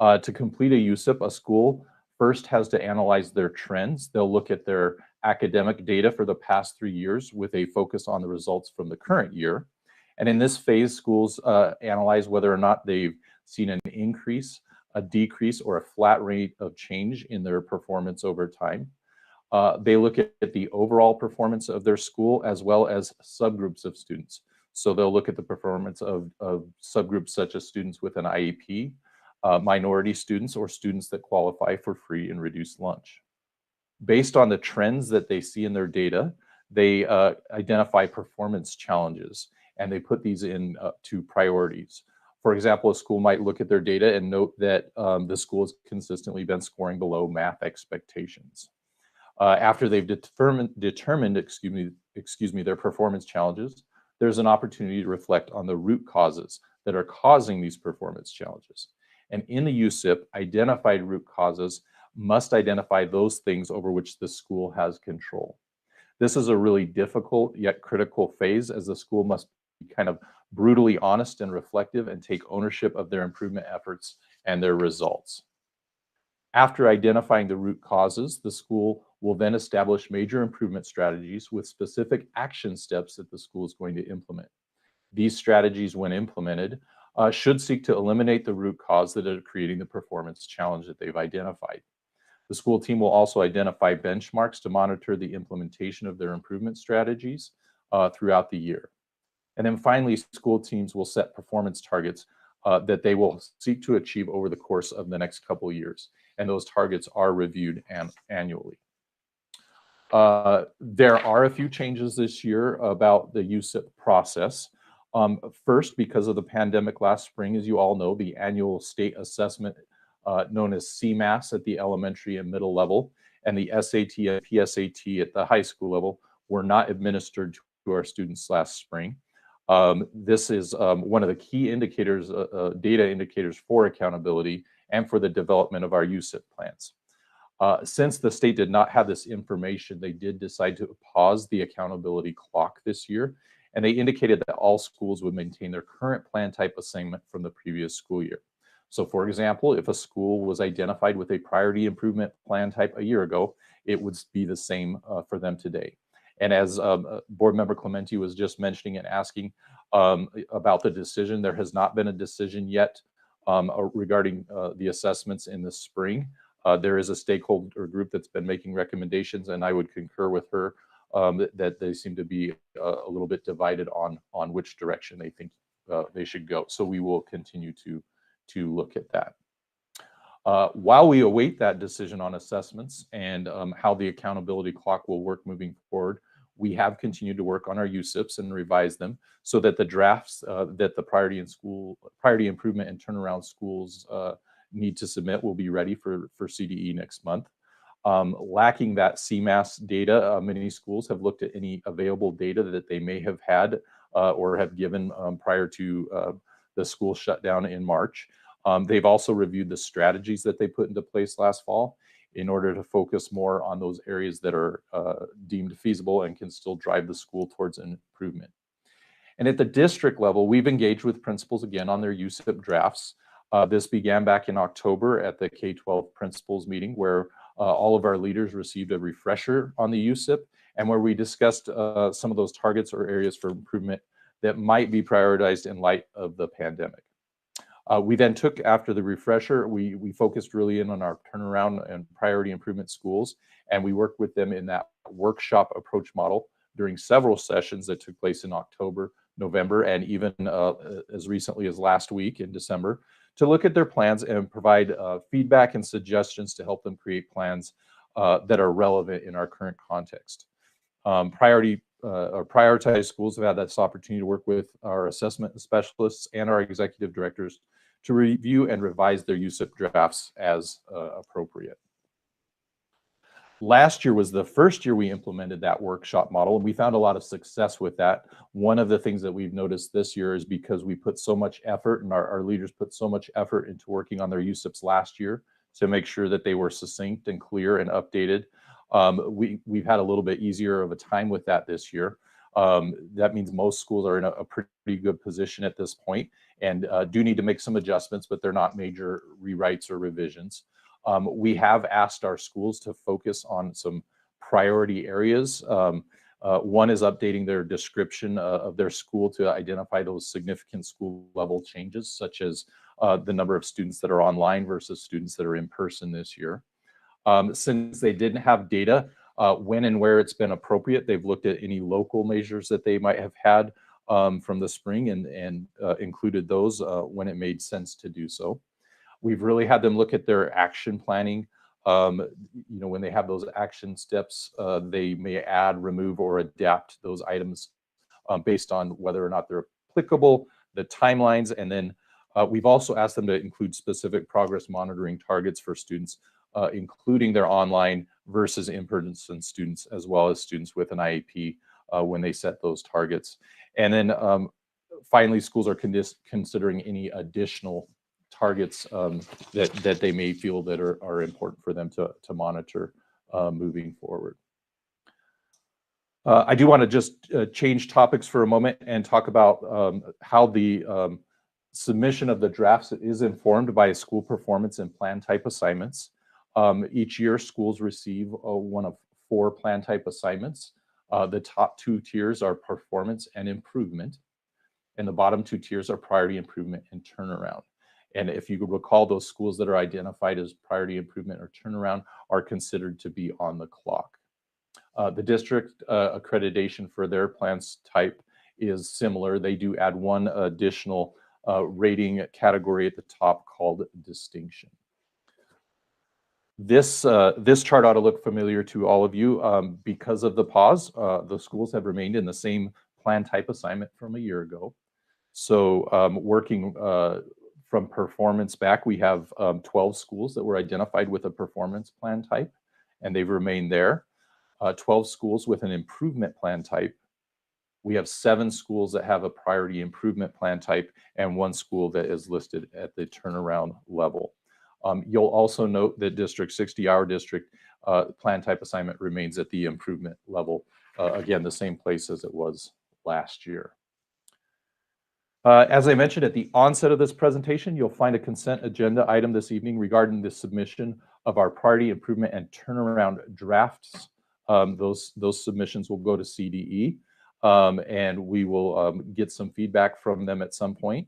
To complete a USIP, a school first has to analyze their trends. They'll look at their academic data for the past 3 years with a focus on the results from the current year. And in this phase, schools analyze whether or not they've seen an increase, a decrease, or a flat rate of change in their performance over time. They look at the overall performance of their school as well as subgroups of students. So they'll look at the performance of subgroups such as students with an IEP, minority students, or students that qualify for free and reduced lunch. Based on the trends that they see in their data, they identify performance challenges and they put these in to priorities. For example, a school might look at their data and note that the school has consistently been scoring below math expectations. After they've determined their performance challenges, there's an opportunity to reflect on the root causes that are causing these performance challenges. And in the USIP, identified root causes must identify those things over which the school has control. This is a really difficult yet critical phase, as the school must be kind of brutally honest and reflective and take ownership of their improvement efforts and their results. After identifying the root causes, the school will then establish major improvement strategies with specific action steps that the school is going to implement. These strategies, when implemented, should seek to eliminate the root cause that are creating the performance challenge that they've identified. The school team will also identify benchmarks to monitor the implementation of their improvement strategies throughout the year. And then finally, school teams will set performance targets that they will seek to achieve over the course of the next couple of years. And those targets are reviewed annually. There are a few changes this year about the USIP process. First, because of the pandemic last spring, as you all know, the annual state assessment known as CMAS at the elementary and middle level, and the SAT and PSAT at the high school level were not administered to our students last spring. This is one of the key indicators, data indicators for accountability and for the development of our USIP plans. Since the state did not have this information, they did decide to pause the accountability clock this year, and they indicated that all schools would maintain their current plan type assignment from the previous school year. So for example, if a school was identified with a priority improvement plan type a year ago, it would be the same for them today. And as Board Member Clementi was just mentioning and asking about the decision, there has not been a decision yet regarding the assessments in the spring. There is a stakeholder group that's been making recommendations, and I would concur with her that they seem to be a little bit divided on which direction they think they should go. So we will continue to look at that. While we await that decision on assessments and how the accountability clock will work moving forward, we have continued to work on our USIPs and revise them so that the drafts that the priority improvement and turnaround schools need to submit will be ready for CDE next month. Lacking that CMAS data, many schools have looked at any available data that they may have had or have given prior to the school shutdown in March. They've also reviewed the strategies that they put into place last fall in order to focus more on those areas that are deemed feasible and can still drive the school towards an improvement. And at the district level, we've engaged with principals again on their USIP drafts. This began back in October at the K-12 principals meeting, where all of our leaders received a refresher on the USIP and where we discussed some of those targets or areas for improvement that might be prioritized in light of the pandemic. We then took, after the refresher, we focused really in on our turnaround and priority improvement schools, and we worked with them in that workshop approach model during several sessions that took place in October, November, and even as recently as last week in December, to look at their plans and provide feedback and suggestions to help them create plans that are relevant in our current context. Prioritized schools have had this opportunity to work with our assessment specialists and our executive directors to review and revise their USIP drafts as appropriate. Last year was the first year we implemented that workshop model, and we found a lot of success with that. One of the things that we've noticed this year is because we put so much effort, and our leaders put so much effort into working on their USIPs last year to make sure that they were succinct and clear and updated. We've had a little bit easier of a time with that this year. That means most schools are in a pretty good position at this point and do need to make some adjustments, but they're not major rewrites or revisions. We have asked our schools to focus on some priority areas. One is updating their description of their school to identify those significant school level changes, such as the number of students that are online versus students that are in person this year. Since they didn't have data when and where it's been appropriate, they've looked at any local measures that they might have had from the spring and included those when it made sense to do so. We've really had them look at their action planning. When they have those action steps, they may add, remove, or adapt those items based on whether or not they're applicable, the timelines, and then we've also asked them to include specific progress monitoring targets for students, including their online versus in-person students, as well as students with an IEP when they set those targets. And then finally, schools are considering any additional targets that they may feel that are important for them to monitor moving forward. I do want to just change topics for a moment and talk about how the submission of the drafts is informed by school performance and plan type assignments. Each year, schools receive one of 4 plan type assignments. The top 2 tiers are performance and improvement, and the bottom 2 tiers are priority improvement and turnaround. And if you recall, those schools that are identified as priority improvement or turnaround are considered to be on the clock. The district accreditation for their plans type is similar. They do add one additional rating category at the top called distinction. This chart ought to look familiar to all of you. Because of the pause, the schools have remained in the same plan type assignment from a year ago. So working from performance back, we have 12 schools that were identified with a performance plan type, and they've remained there. 12 schools with an improvement plan type. We have 7 schools that have a priority improvement plan type, and 1 school that is listed at the turnaround level. You'll also note that District 60, our district, plan type assignment remains at the improvement level. Again, the same place as it was last year. As I mentioned at the onset of this presentation, you'll find a consent agenda item this evening regarding the submission of our priority improvement and turnaround drafts. Those submissions will go to CDE, and we will get some feedback from them at some point.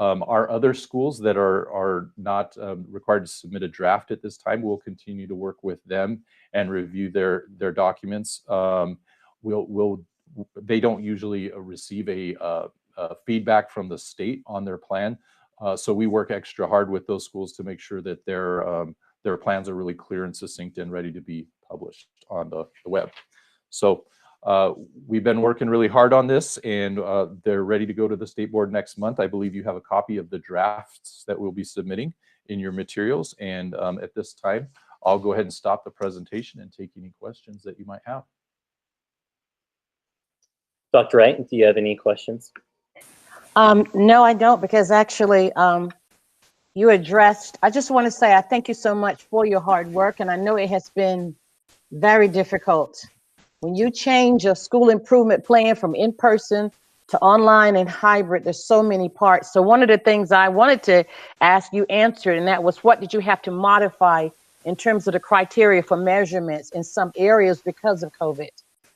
Our other schools that are not required to submit a draft at this time, we'll continue to work with them and review their documents. They don't usually receive a feedback from the state on their plan, so we work extra hard with those schools to make sure that their plans are really clear and succinct and ready to be published on the web. So we've been working really hard on this, and they're ready to go to the state board next month. I believe you have a copy of the drafts that we'll be submitting in your materials, and at this time I'll go ahead and stop the presentation and take any questions that you might have. Dr. Wright, do you have any questions? No, I don't, because actually you addressed, I just want to say I thank you so much for your hard work, and I know it has been very difficult. When you change a school improvement plan from in-person to online and hybrid, there's so many parts. So one of the things I wanted to ask you answered, and that was, what did you have to modify in terms of the criteria for measurements in some areas because of COVID?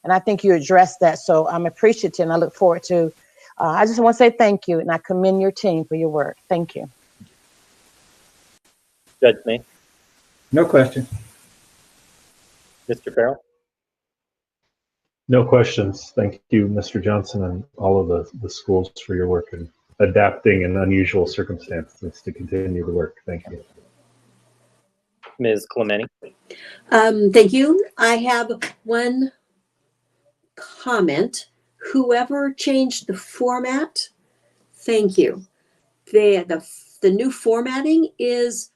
And I think you addressed that. So I'm appreciative, and I look forward to, I just want to say thank you, and I commend your team for your work. Thank you. Judge May? No question. Mr. Farrell? No questions. Thank you, Mr. Johnson, and all of the schools for your work in adapting in unusual circumstances to continue the work. Thank you. Ms. Clementi? Thank you. I have one comment. Whoever changed the format, thank you. The new formatting is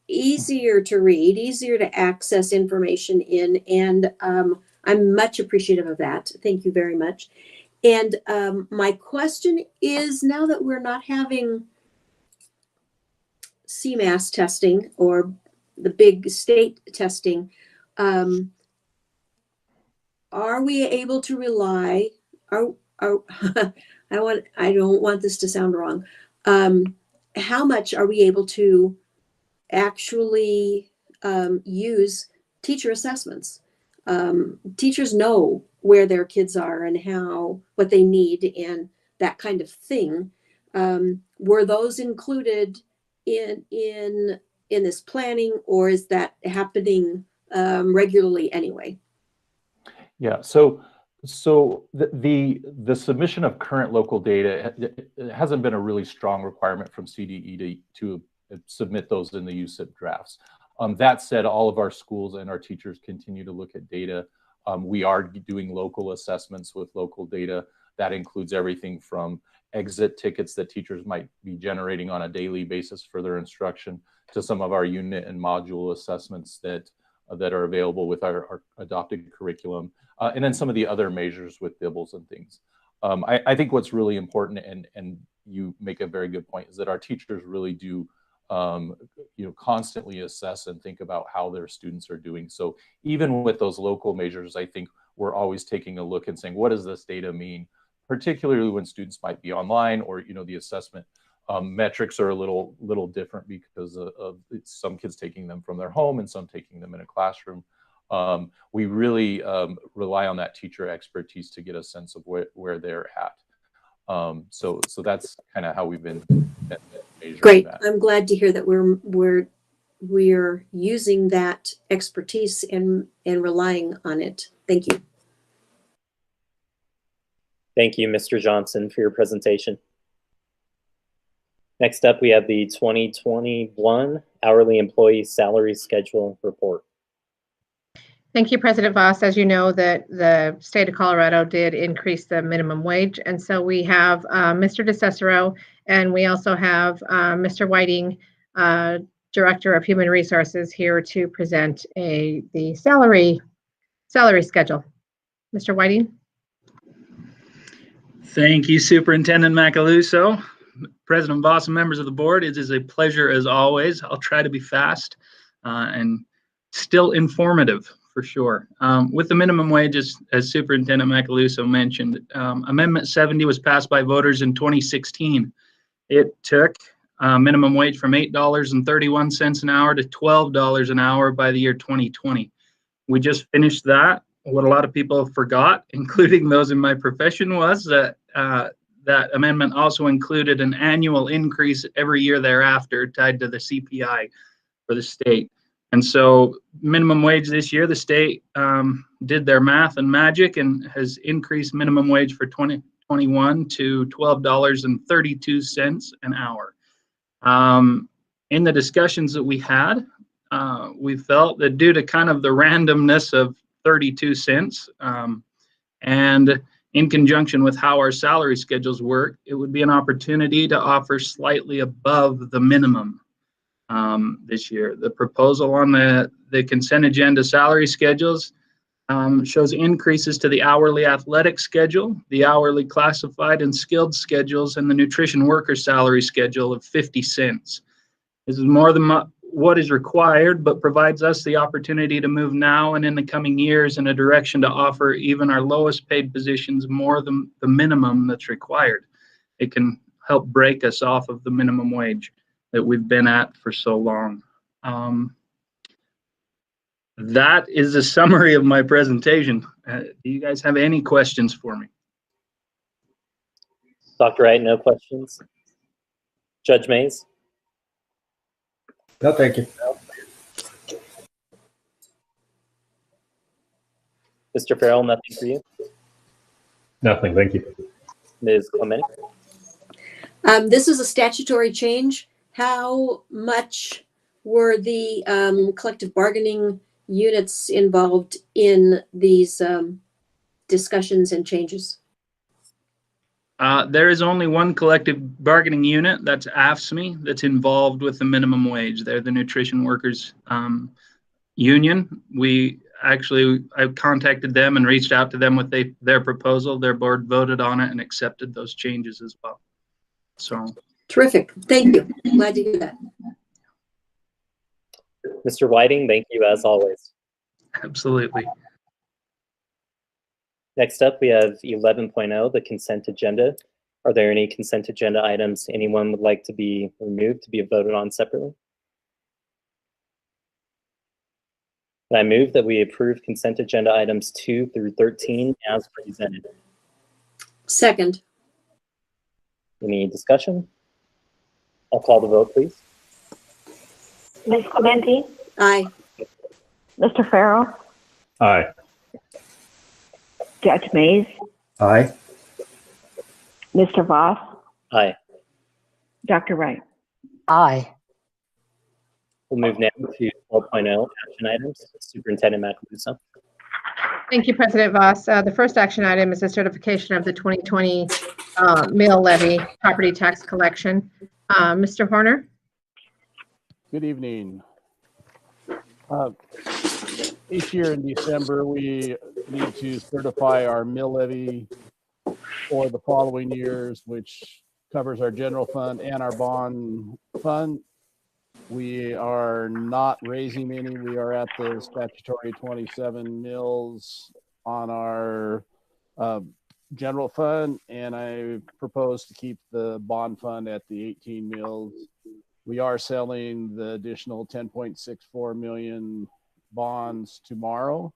easier to read, easier to access information in, and I'm much appreciative of that. Thank you very much. And my question is, now that we're not having CMAS testing or the big state testing, are we able to rely? I don't want this to sound wrong. How much are we able to actually use teacher assessments? Teachers know where their kids are and what they need and that kind of thing. Were those included in this planning, or is that happening regularly anyway? Yeah, so the submission of current local data, it hasn't been a really strong requirement from CDE to submit those in the USIP drafts. That said, all of our schools and our teachers continue to look at data. We are doing local assessments with local data. That includes everything from exit tickets that teachers might be generating on a daily basis for their instruction to some of our unit and module assessments that are available with our adopted curriculum, and then some of the other measures with DIBELS and things. I think what's really important, and you make a very good point, is that our teachers really do constantly assess and think about how their students are doing. So even with those local measures, I think we're always taking a look and saying, what does this data mean? Particularly when students might be online, or the assessment metrics are a little different because of some kids taking them from their home and some taking them in a classroom. We really rely on that teacher expertise to get a sense of where they're at. So that's kind of how we've been measuring Great. that. I'm glad to hear that we're using that expertise and relying on it. Thank you. Thank you, Mr. Johnson, for your presentation. Next up, we have the 2021 Hourly Employee Salary Schedule Report. Thank you, President Voss. As you know, that the state of Colorado did increase the minimum wage. And so we have Mr. DeCicero, and we also have Mr. Whiting, Director of Human Resources, here to present the salary schedule. Mr. Whiting. Thank you, Superintendent Macaluso. President Voss and members of the board, it is a pleasure as always. I'll try to be fast and still informative for sure. With the minimum wages, as Superintendent Macaluso mentioned, Amendment 70 was passed by voters in 2016. It took minimum wage from $8.31 an hour to $12 an hour by the year 2020. We just finished that. What a lot of people forgot, including those in my profession, was that that amendment also included an annual increase every year thereafter tied to the CPI for the state. And so minimum wage this year, the state did their math and magic and has increased minimum wage for 2021 to $12.32 an hour. In the discussions that we had, we felt that due to kind of the randomness of 32 cents and in conjunction with how our salary schedules work, it would be an opportunity to offer slightly above the minimum this year. The proposal on the consent agenda salary schedules shows increases to the hourly athletic schedule, the hourly classified and skilled schedules, and the nutrition worker salary schedule of 50 cents. This is more than what is required, but provides us the opportunity to move now and in the coming years in a direction to offer even our lowest paid positions more than the minimum that's required. It can help break us off of the minimum wage that we've been at for so long. That is a summary of my presentation. Do you guys have any questions for me? Dr. Wright, no questions. Judge Mays? No, thank you. Mr. Farrell, nothing for you? Nothing, thank you. Ms. Clemente? This is a statutory change. How much were the collective bargaining units involved in these discussions and changes? There is only one collective bargaining unit, that's AFSCME, that's involved with the minimum wage. They're the nutrition workers union. I contacted them and reached out to them with their proposal. Their board voted on it and accepted those changes as well. So terrific. Thank you. Glad to hear that. Mr. Whiting, thank you as always. Absolutely. Next up, we have 11.0, the consent agenda. Are there any consent agenda items anyone would like to be removed to be voted on separately? I move that we approve consent agenda items 2 through 13 as presented. Second. Any discussion? I'll call the vote, please. Ms. Clementi? Aye. Mr. Farrell? Aye. Judge Mays? Aye. Mr. Voss? Aye. Dr. Wright? Aye. We'll move now to 12.0 action items. Superintendent Macaluso. Thank you, President Voss. The first action item is the certification of the 2020 mill levy property tax collection. Mr. Horner? Good evening. Each year in December, we need to certify our mill levy for the following years, which covers our general fund and our bond fund. We are not raising any. We are at the statutory 27 mills on our general fund, and I propose to keep the bond fund at the 18 mills. We are selling the additional 10.64 million bonds tomorrow,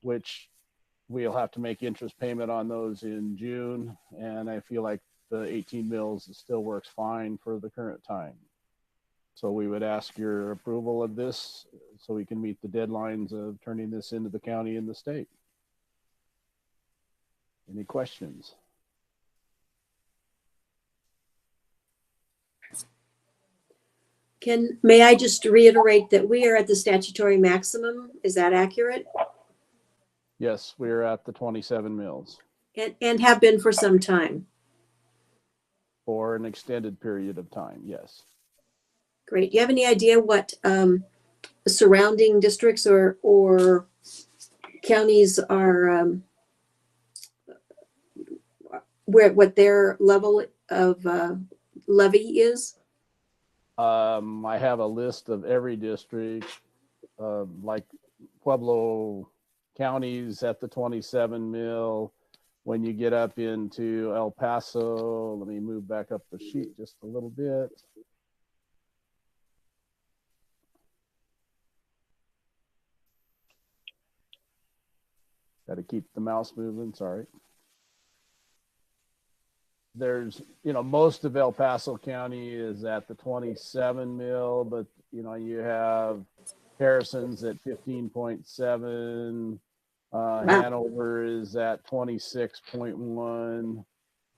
which we'll have to make interest payment on those in June. And I feel like the 18 mills still works fine for the current time. So we would ask your approval of this so we can meet the deadlines of turning this into the county and the state. Any questions? May I just reiterate that we are at the statutory maximum? Is that accurate? Yes, we're at the 27 mills. And have been for some time. For an extended period of time, yes. Great. Do you have any idea what surrounding districts or counties are, what their level of levy is? I have a list of every district, like Pueblo County's at the 27 mil. When you get up into El Paso, let me move back up the sheet just a little bit. Got to keep the mouse moving, sorry. There's, most of El Paso County is at the 27 mil, but, you have Harrison's at 15.7. Hanover is at 26.1.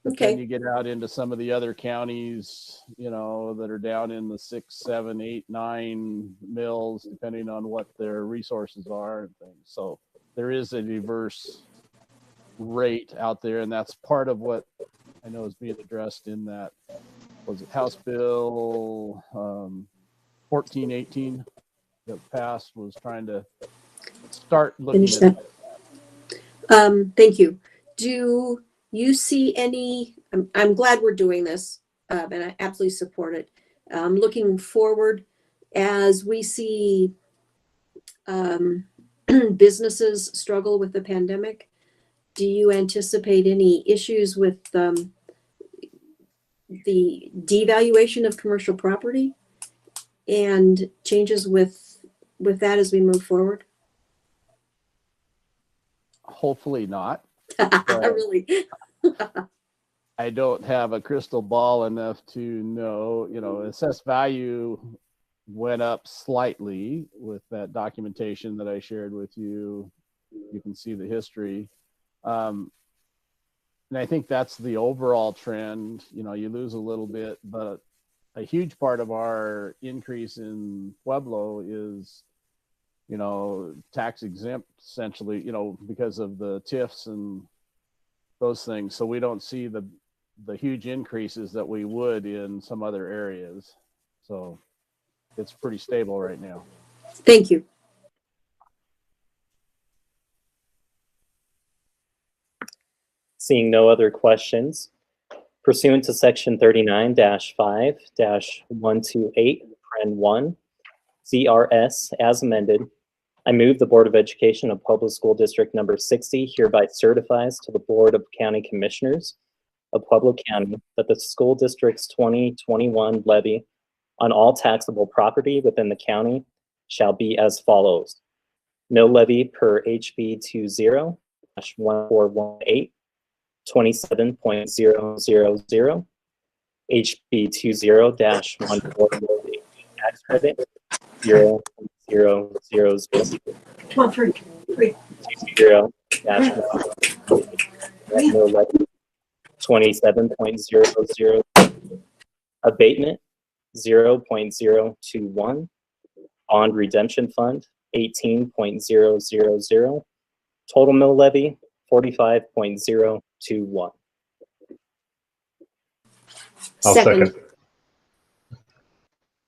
But then you get out into some of the other counties, that are down in the 6, 7, 8, 9 mills, depending on what their resources are and things. So there is a diverse rate out there, and that's part of what I know is being addressed in that, was it House Bill 1418 that passed, was trying to start looking Finish at that. Thank you. Do you see any, I'm glad we're doing this, and I absolutely support it. Looking forward, as we see businesses struggle with the pandemic, do you anticipate any issues with the devaluation of commercial property and changes with that as we move forward? Hopefully not. Really? I don't have a crystal ball enough to know. Assessed value went up slightly with that documentation that I shared with you. You can see the history. And I think that's the overall trend. You lose a little bit, but a huge part of our increase in Pueblo is, tax exempt essentially, because of the TIFs and those things. So we don't see the huge increases that we would in some other areas. So it's pretty stable right now. Thank you. Seeing no other questions, pursuant to section 39-5-128(1) CRS as amended, I move the Board of Education of Public School District number 60 hereby certifies to the Board of County Commissioners of Pueblo County that the school district's 2021 levy on all taxable property within the county shall be as follows. Mill levy per HB 20-1418, 27.000, HB 20-1418 tax credit 0.000, Come on, three. 27.00, abatement 0.021, bond redemption fund 18.000, total mill levy 45.021. I'll second.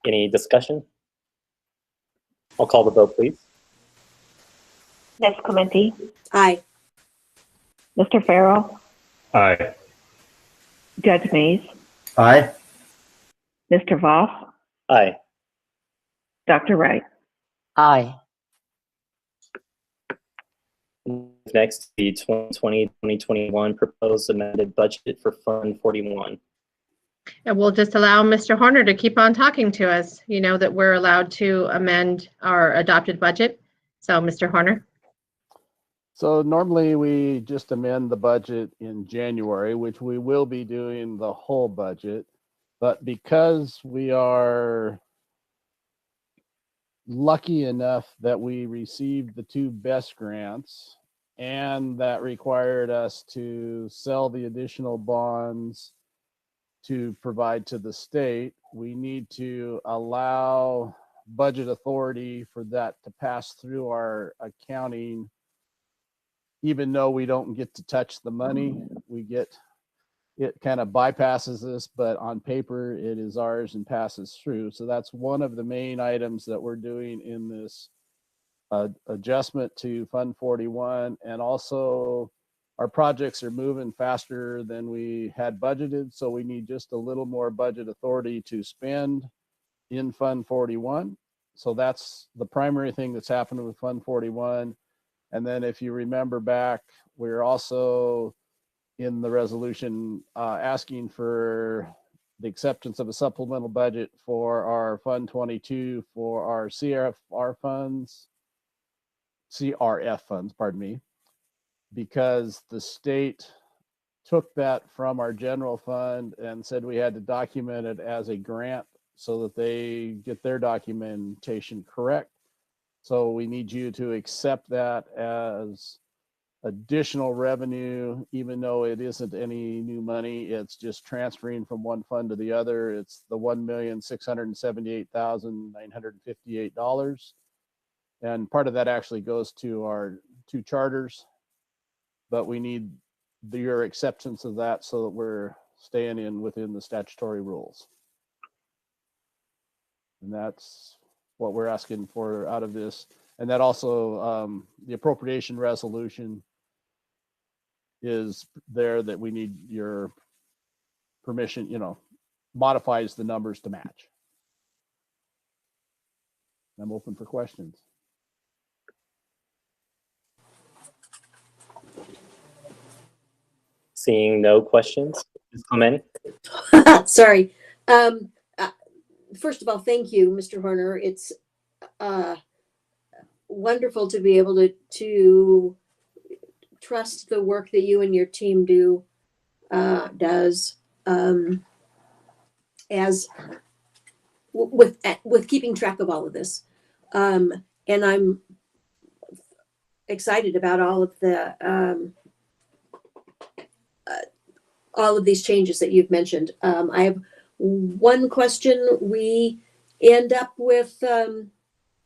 Any discussion? I'll call the vote, please. Ms. Clementi? Aye. Mr. Farrell? Aye. Judge Mays? Aye. Mr. Voss? Aye. Dr. Wright? Aye. Next, the 2020-2021 proposed amended budget for Fund 41. And we'll just allow Mr. Horner to keep on talking to us. You know that we're allowed to amend our adopted budget. So, Mr. Horner. So normally we just amend the budget in January, which we will be doing the whole budget. But because we are lucky enough that we received the 2 BEST grants, and that required us to sell the additional bonds to provide to the state, we need to allow budget authority for that to pass through our accounting. Even though we don't get to touch the money, it kind of bypasses us, but on paper it is ours and passes through. So that's one of the main items that we're doing in this adjustment to Fund 41. And also our projects are moving faster than we had budgeted, so we need just a little more budget authority to spend in Fund 41. So that's the primary thing that's happening with Fund 41. And then if you remember back, we're also in the resolution asking for the acceptance of a supplemental budget for our Fund 22 for our CRF funds, pardon me, because the state took that from our general fund and said we had to document it as a grant so that they get their documentation correct. So we need you to accept that as additional revenue, even though it isn't any new money. It's just transferring from one fund to the other. It's the $1,678,958. And part of that actually goes to our 2 charters, but we need your acceptance of that so that we're staying within the statutory rules. And that's what we're asking for out of this. And that also, the appropriation resolution is there that we need your permission, modifies the numbers to match. I'm open for questions. Seeing no questions, Ms. Clementi? Sorry. First of all, thank you, Mr. Horner. It's wonderful to be able to trust the work that you and your team does as with keeping track of all of this. And I'm excited about all of these changes that you've mentioned. I have one question. We end up with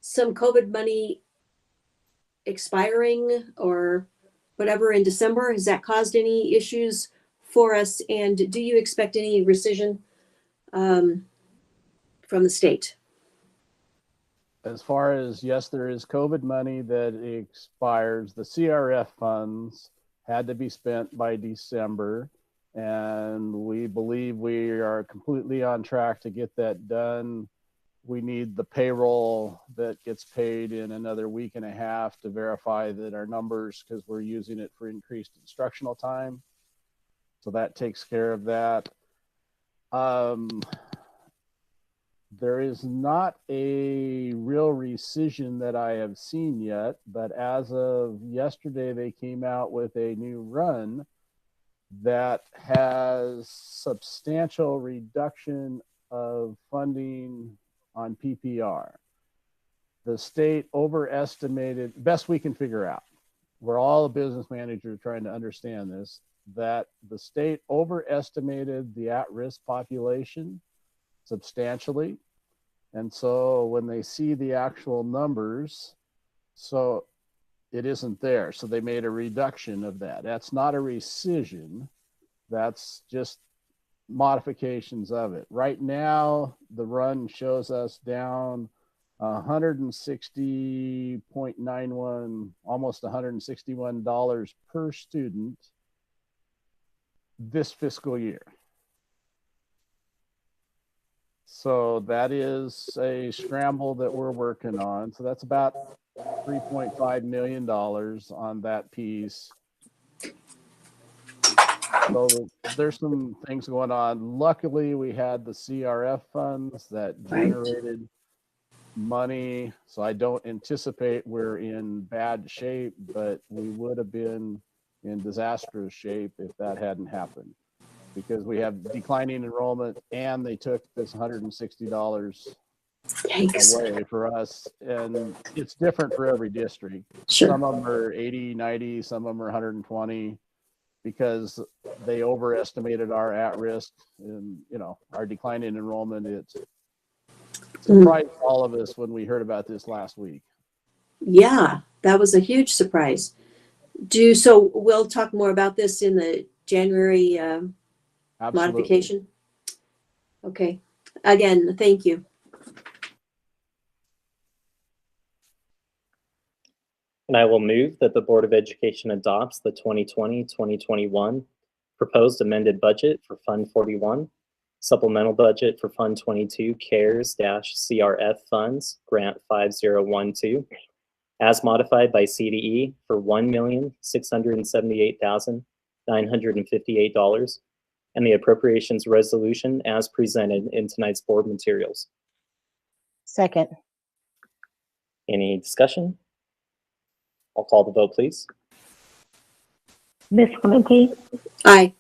some COVID money expiring or whatever in December? Has that caused any issues for us? And do you expect any rescission from the state? As far as, yes, there is COVID money that expires. The CRF funds had to be spent by December, and we believe we are completely on track to get that done. We need the payroll that gets paid in another week and a half to verify that our numbers, because we're using it for increased instructional time. So that takes care of that. There is not a real rescission that I have seen yet, but as of yesterday, they came out with a new run that has substantial reduction of funding on PPR. The state overestimated, best we can figure out, we're all the business managers trying to understand this, that the state overestimated the at-risk population substantially. And so when they see the actual numbers, so it isn't there. So they made a reduction of that. That's not a rescission. That's just modifications of it. Right now, the run shows us down 160.91, almost $161 per student this fiscal year. So that is a scramble that we're working on. So that's about $3.5 million on that piece. So there's some things going on. Luckily, we had the CRF funds that generated money. So I don't anticipate we're in bad shape, but we would have been in disastrous shape if that hadn't happened, because we have declining enrollment and they took this $160 away for us. And it's different for every district. Sure. Some of them are 80, 90, some of them are 120, because they overestimated our at-risk and, you know, our decline in enrollment. It surprised all of us when we heard about this last week. Yeah, that was a huge surprise. So we'll talk more about this in the January modification. Okay. Again, thank you. And I will move that the Board of Education adopts the 2020-2021 proposed amended budget for Fund 41, supplemental budget for Fund 22, CARES-CRF funds, Grant 5012, as modified by CDE for $1,678,958, and the appropriations resolution as presented in tonight's board materials. Second. Any discussion? I'll call the vote, please. Ms. Clementi? Aye.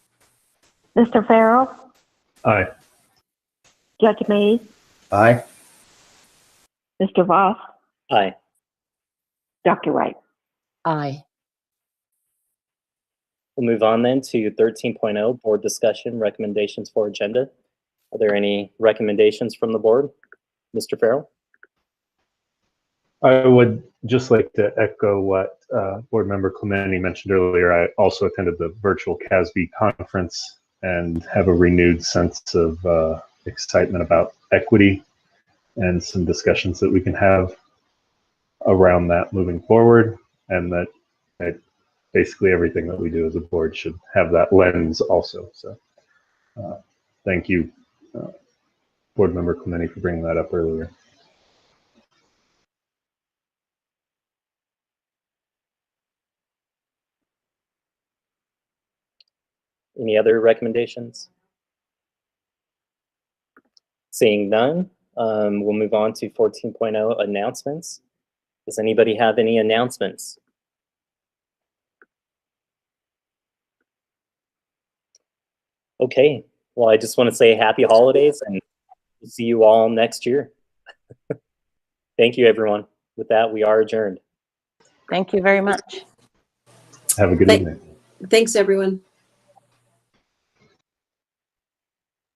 Mr. Farrell? Aye. Judge Mays? Aye. Mr. Voss? Aye. Dr. Wright? Aye. We'll move on then to 13.0, board discussion recommendations for agenda. Are there any recommendations from the board? Mr. Farrell? I would just like to echo what Board Member Clementi mentioned earlier. I also attended the virtual CASB conference and have a renewed sense of excitement about equity and some discussions that we can have around that moving forward, and that basically everything that we do as a board should have that lens also. So thank you, Board Member Clementi, for bringing that up earlier. Any other recommendations? Seeing none, we'll move on to 14.0 announcements. Does anybody have any announcements? Okay, well, I just want to say happy holidays and we'll see you all next year. Thank you, everyone. With that, we are adjourned. Thank you very much. Have a good evening. Thanks, everyone.